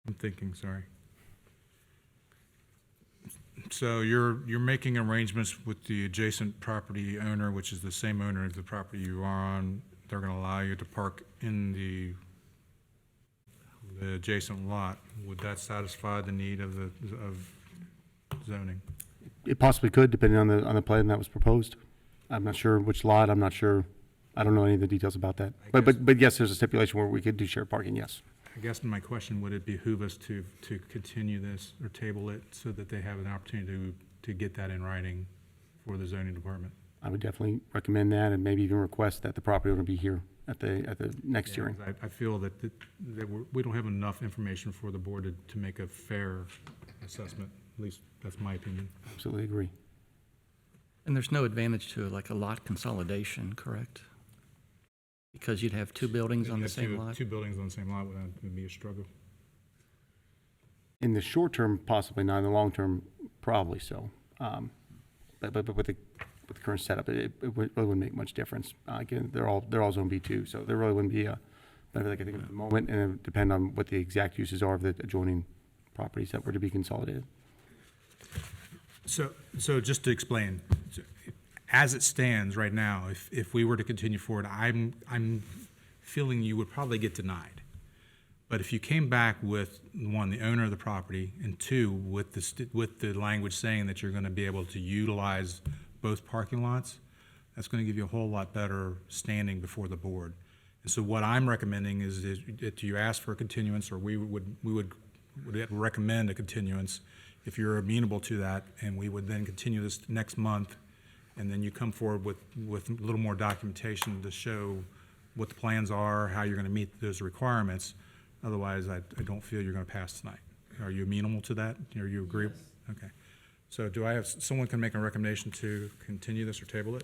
I'm thinking, sorry. So you're making arrangements with the adjacent property owner, which is the same owner of the property you are on. They're gonna allow you to park in the adjacent lot. Would that satisfy the need of zoning? It possibly could, depending on the plan that was proposed. I'm not sure which lot, I'm not sure, I don't know any of the details about that. But yes, there's a stipulation where we could do shared parking, yes. I guess my question, would it behoove us to continue this or table it so that they have an opportunity to get that in writing for the zoning department? I would definitely recommend that, and maybe even request that the property owner be here at the next Yeah, hearing. 'cause I feel that we don't have enough information for the board to make a fair assessment. At least that's my opinion. Absolutely agree. And there's no advantage to like a lot consolidation, correct? Because you'd have two buildings on You the have same lot? Two buildings on the same lot would be a struggle. In the short term, possibly not. In the long term, probably so. But with the current setup, it really wouldn't make much difference. Again, they're all zone B2, so there really wouldn't be a benefit, I think, at the moment, and it would depend on what the exact uses are of the adjoining properties that were to be consolidated. So just to explain, as it stands right now, if we were to continue forward, I'm feeling you would probably get denied. But if you came back with, one, the owner of the property, and two, with the language saying that you're gonna be able to utilize both parking lots, that's gonna give you a whole lot better standing before the board. And so what I'm recommending is that you ask for a continuance, or we would recommend a continuance if you're amenable to that, and we would then continue this next month, and then you come forward with a little more documentation to show what the plans are, how you're gonna meet those requirements. Otherwise, I don't feel you're gonna pass tonight. Are you amenable to that? Are you agree? Yes. Okay. So do I have, someone can make a recommendation to continue this or table it?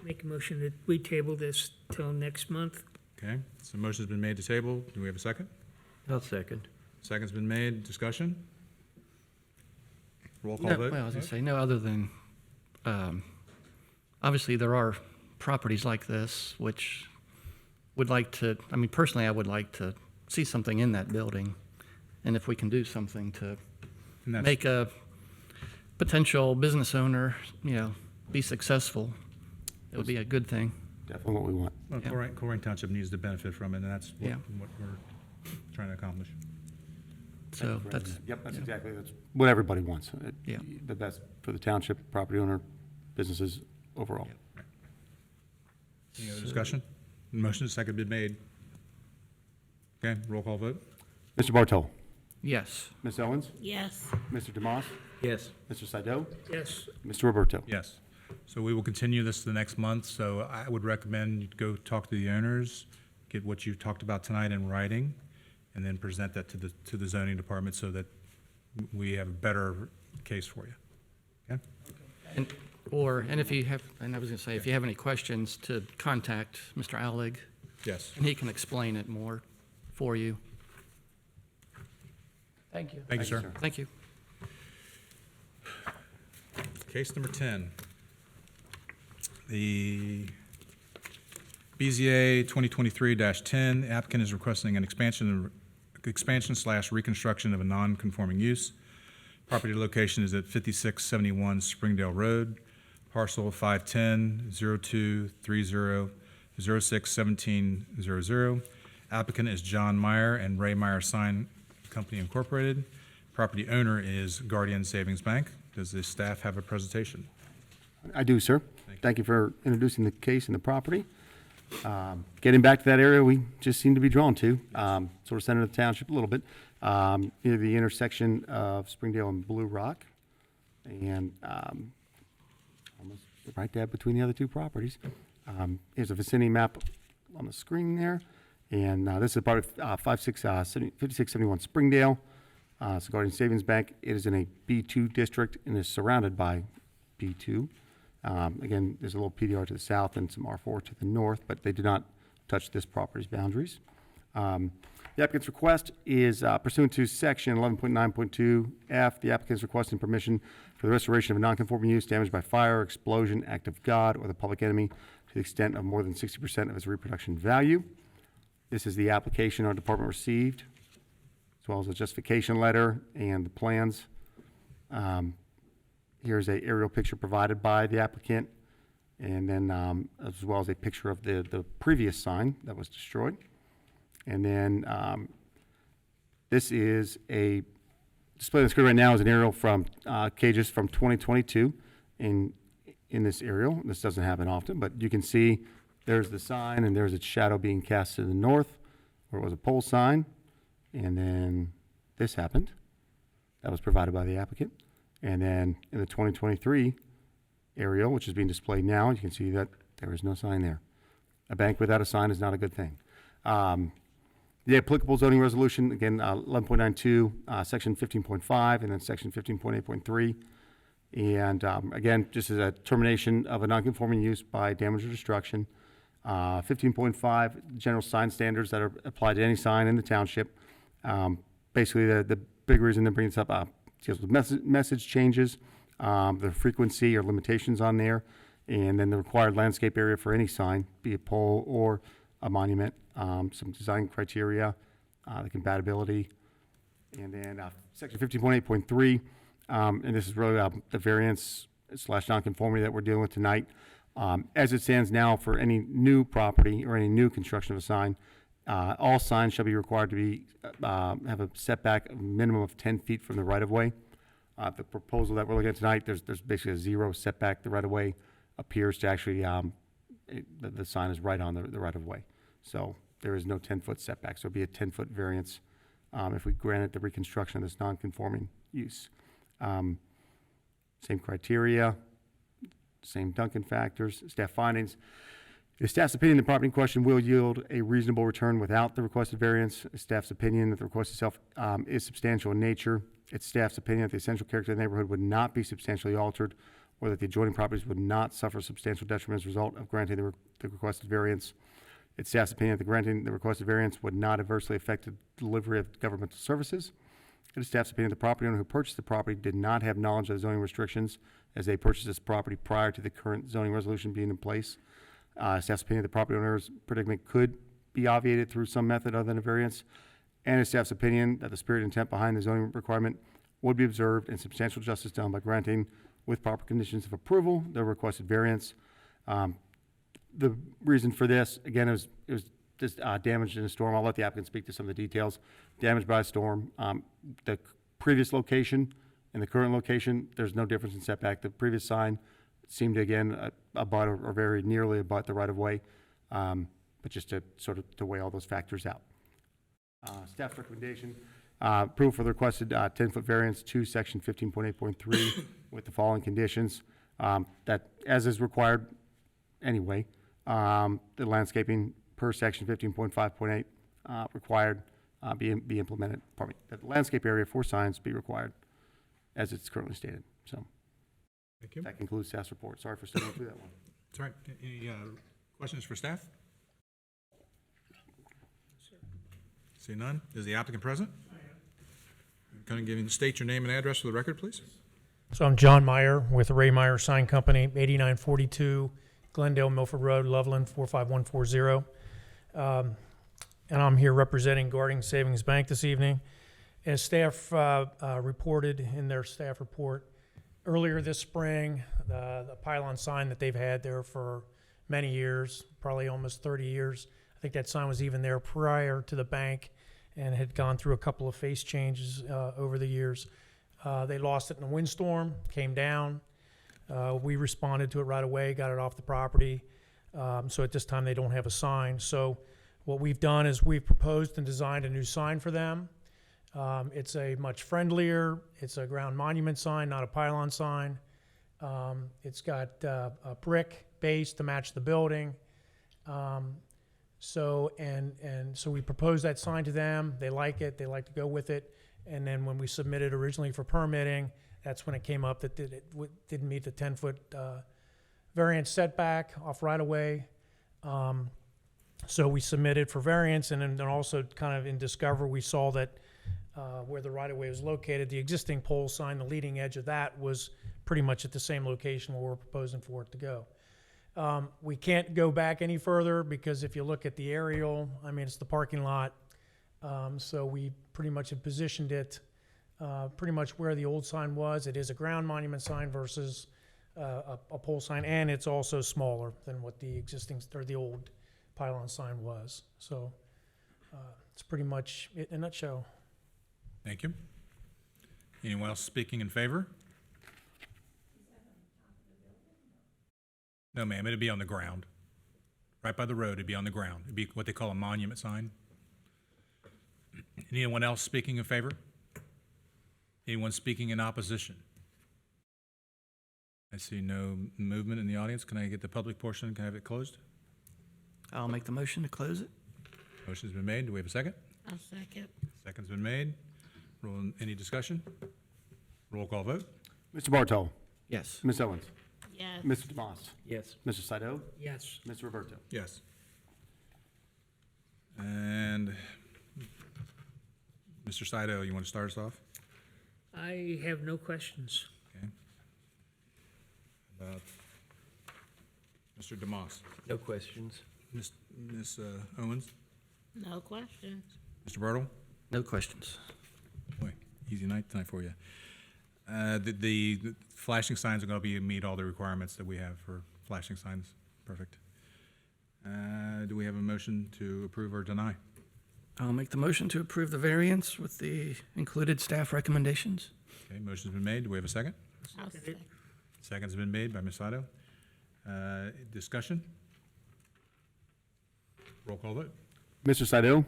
Make a motion that we table this till next month. Okay, so motion's been made to table. Do we have a second? I'll second. Second's been made. Discussion? Roll call No, vote? well, I was gonna say, no other than, obviously, there are properties like this which would like to, I mean, personally, I would like to see something in that building. And if we can do something to And that's- make a potential business owner, you know, be successful, it would be a good thing. Definitely what we want. Well, Yeah. Colerain Township needs to benefit from it, and that's Yeah. what we're trying to accomplish. So that's, Yep, that's yeah. exactly, that's what everybody wants. Yeah. The best for the township, property owner, businesses overall. Any other discussion? Motion and second been made. Okay, roll call vote? Mr. Bartow. Yes. Ms. Owens. Yes. Mr. Demas. Yes. Mr. Saido. Yes. Mr. Roberto. Yes. So we will continue this the next month, so I would recommend you go talk to the owners, get what you talked about tonight in writing, and then present that to the zoning department so that we have a better case for you. Okay? And if you have, and I was going to say, if you have any questions, to contact Mr. Allig, Yes. and he can explain it more for you. Thank you. Thank you, sir. Thank you. Case number 10. The BZA 2023-10, the applicant is requesting an expansion/reconstruction of a non-conforming use. Property location is at 5671 Springdale Road, parcel 510-0230-061700. Applicant is John Meyer and Ray Meyer Sign Company Incorporated. Property owner is Guardian Savings Bank. Does the staff have a presentation? I do, sir. Thank you for introducing the case and the property. Getting back to that area we just seem to be drawn to, sort of center of the township a little bit, near the intersection of Springdale and Blue Rock, and almost right there between the other two properties. Here's a vicinity map on the screen there, and this is part of 5671 Springdale. It's Guardian Savings Bank. It is in a B2 district and is surrounded by B2. Again, there's a little PDR to the south and some R4 to the north, but they do not touch this property's boundaries. The applicant's request is pursuant to section 11.9.2F. The applicant is requesting permission for the restoration of a non-conforming use damaged by fire, explosion, act of God, or the public enemy to the extent of more than 60% of its reproduction value. This is the application our department received, as well as a justification letter and the plans. Here's a aerial picture provided by the applicant, and then as well as a picture of the previous sign that was destroyed. And then this is a display on the screen right now is an aerial from cages from 2022 in this aerial. This doesn't happen often, but you can see there's the sign and there's its shadow being cast to the north where it was a pole sign. And then this happened. That was provided by the applicant. And then in the 2023 aerial, which is being displayed now, you can see that there is no sign there. A bank without a sign is not a good thing. The applicable zoning resolution, again, 11.92, section 15.5, and then section 15.8.3. And again, just as a termination of a non-conforming use by damage or destruction. 15.5, general sign standards that are applied to any sign in the township. Basically, the big reason they're bringing this up deals with message changes, the frequency or limitations on there, and then the required landscape area for any sign, be it pole or a monument, some design criteria, the compatibility, and then section 15.8.3, and this is really the variance / nonconformity that we're dealing with tonight. As it stands now, for any new property or any new construction of a sign, all signs shall be required to be have a setback of a minimum of 10 feet from the right-of-way. The proposal that we're looking at tonight, there's basically a 0 setback. The right-of-way appears to actually, the sign is right on the right-of-way. So there is no 10-foot setback. So it'd be a 10-foot variance if we granted the reconstruction of this non-conforming use. Same criteria, same Duncan factors, staff findings. The staff's opinion the property in question will yield a reasonable return without the requested variance. The staff's opinion that the request itself is substantial in nature. It's staff's opinion that the essential character of the neighborhood would not be substantially altered, or that the adjoining properties would not suffer substantial detriment as a result of granting the requested variance. It's staff's opinion that granting the requested variance would not adversely affect the delivery of governmental services. It is staff's opinion the property owner who purchased the property did not have knowledge of the zoning restrictions as they purchased this property prior to the current zoning resolution being in place. Staff's opinion the property owner's predicament could be obviated through some method other than a variance. And it's staff's opinion that the spirit and intent behind the zoning requirement would be observed and substantial justice done by granting, with proper conditions of approval, the requested variance. The reason for this, again, it was just damage in a storm. I'll let the applicant speak to some of the details. Damage by a storm. The previous location and the current location, there's no difference in setback. The previous sign seemed to, again, abut or very nearly abut the right-of-way, but just to sort of to weigh all those factors out. Staff recommendation, approval for the requested 10-foot variance to section 15.8.3 with the following conditions. That, as is required anyway, the landscaping per section 15.5.8 required be implemented, pardon me, that the landscape area for signs be required as it's currently stated. So Thank you. that concludes staff's report. Sorry for stumbling through that one. That's all right. Any questions for staff? See none. Is the applicant present? Can you state your name and address for the record, please? So I'm John Meyer with Ray Meyer Sign Company, 8942 Glendale Milford Road, Loveland, 45140. And I'm here representing Guarding Savings Bank this evening. As staff reported in their staff report, earlier this spring, the pylon sign that they've had there for many years, probably almost 30 years, I think that sign was even there prior to the bank and had gone through a couple of face changes over the years. They lost it in a windstorm, came down. We responded to it right away, got it off the property. So at this time, they don't have a sign. So what we've done is we've proposed and designed a new sign for them. It's a much friendlier, it's a ground monument sign, not a pylon sign. It's got a brick base to match the building. So we proposed that sign to them. They like it. They like to go with it. And then when we submitted originally for permitting, that's when it came up that it didn't meet the 10-foot variance setback off right of way. So we submitted for variance, and then also kind of in Discover, we saw that where the right of way was located, the existing pole sign, the leading edge of that was pretty much at the same location where we're proposing for it to go. We can't go back any further because if you look at the aerial, I mean, it's the parking lot. So we pretty much have positioned it pretty much where the old sign was. It is a ground monument sign versus a pole sign, and it's also smaller than what the existing or the old pylon sign was. So it's pretty much it in a nutshell. Thank you. Anyone else speaking in favor? No, ma'am, it'd be on the ground. Right by the road, it'd be on the ground. It'd be what they call a monument sign. Anyone else speaking in favor? Anyone speaking in opposition? I see no movement in the audience. Can I get the public portion? Can I have it closed? I'll make the motion to close it. Motion's been made. Do we have a second? I'll second. Second's been made. Any discussion? Roll call vote. Mr. Bartow. Yes. Ms. Owens. Yes. Mr. DeMoss. Yes. Mr. Saito. Yes. Mr. Roberto. Yes. And Mr. Saito, you want to start us off? I have no questions. Okay. About Mr. DeMoss. No questions. Ms. Owens? No questions. Mr. Bertle? No questions. Boy, easy night tonight for you. The flashing signs are going to meet all the requirements that we have for flashing signs. Perfect. Do we have a motion to approve or deny? I'll make the motion to approve the variance with the included staff recommendations. Okay, motion's been made. Do we have a second? I'll Second it. second. Second's been made by Ms. Saito. Discussion? Roll call vote. Mr. Saito.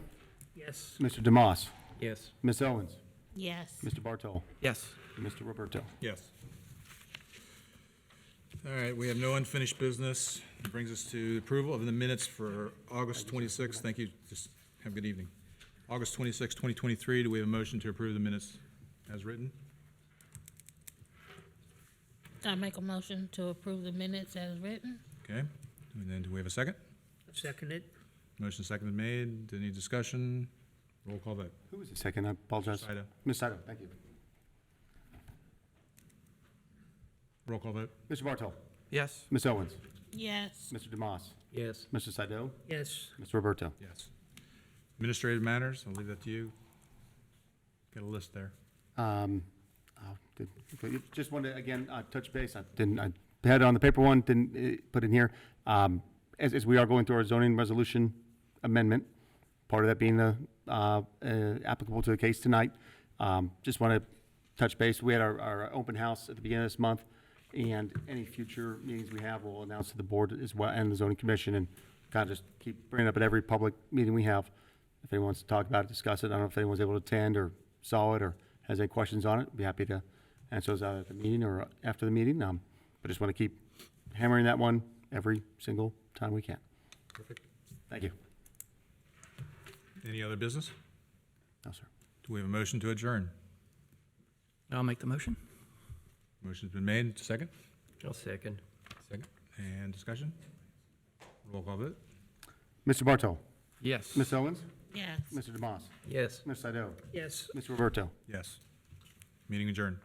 Yes. Mr. DeMoss. Yes. Ms. Owens. Yes. Mr. Bartow. Yes. And Mr. Roberto. Yes. All right, we have no unfinished business. It brings us to approval of the minutes for August 26th. Thank you. Just have a good evening. August 26, 2023. Do we have a motion to approve the minutes as written? I make a motion to approve the minutes as written. Okay. And then do we have a second? Second it. Motion seconded made. Any discussion? Roll call vote. Who was the second? I apologize. Saito. Ms. Saito, thank you. Roll call vote. Mr. Bartow. Yes. Ms. Owens. Yes. Mr. DeMoss. Yes. Mr. Saito. Yes. Mr. Roberto. Yes. Administrative matters, I'll leave that to you. Got a list there. Just wanted to, again, touch base. I had it on the paper one, didn't put in here. As we are going through our zoning resolution amendment, part of that being the applicable to the case tonight. Just want to touch base. We had our open house at the beginning of this month, and any future meetings we have, we'll announce to the board as well and the zoning commission, and kind of just keep bringing it up at every public meeting we have. if anyone wants to talk about it, discuss it. I don't know if anyone's able to attend or saw it or has any questions on it. Be happy to answer those either at the meeting or after the meeting. But just want to keep hammering that one every single time we can. Perfect. Thank you. Any other business? No, sir. Do we have a motion to adjourn? I'll make the motion. Motion's been made. Second? I'll second. Second. And discussion? Roll call vote? Mr. Bartow. Yes. Ms. Owens. Yes. Mr. DeMoss. Yes. Ms. Saideau. Yes. Mr. Roberto. Yes. Meeting adjourned.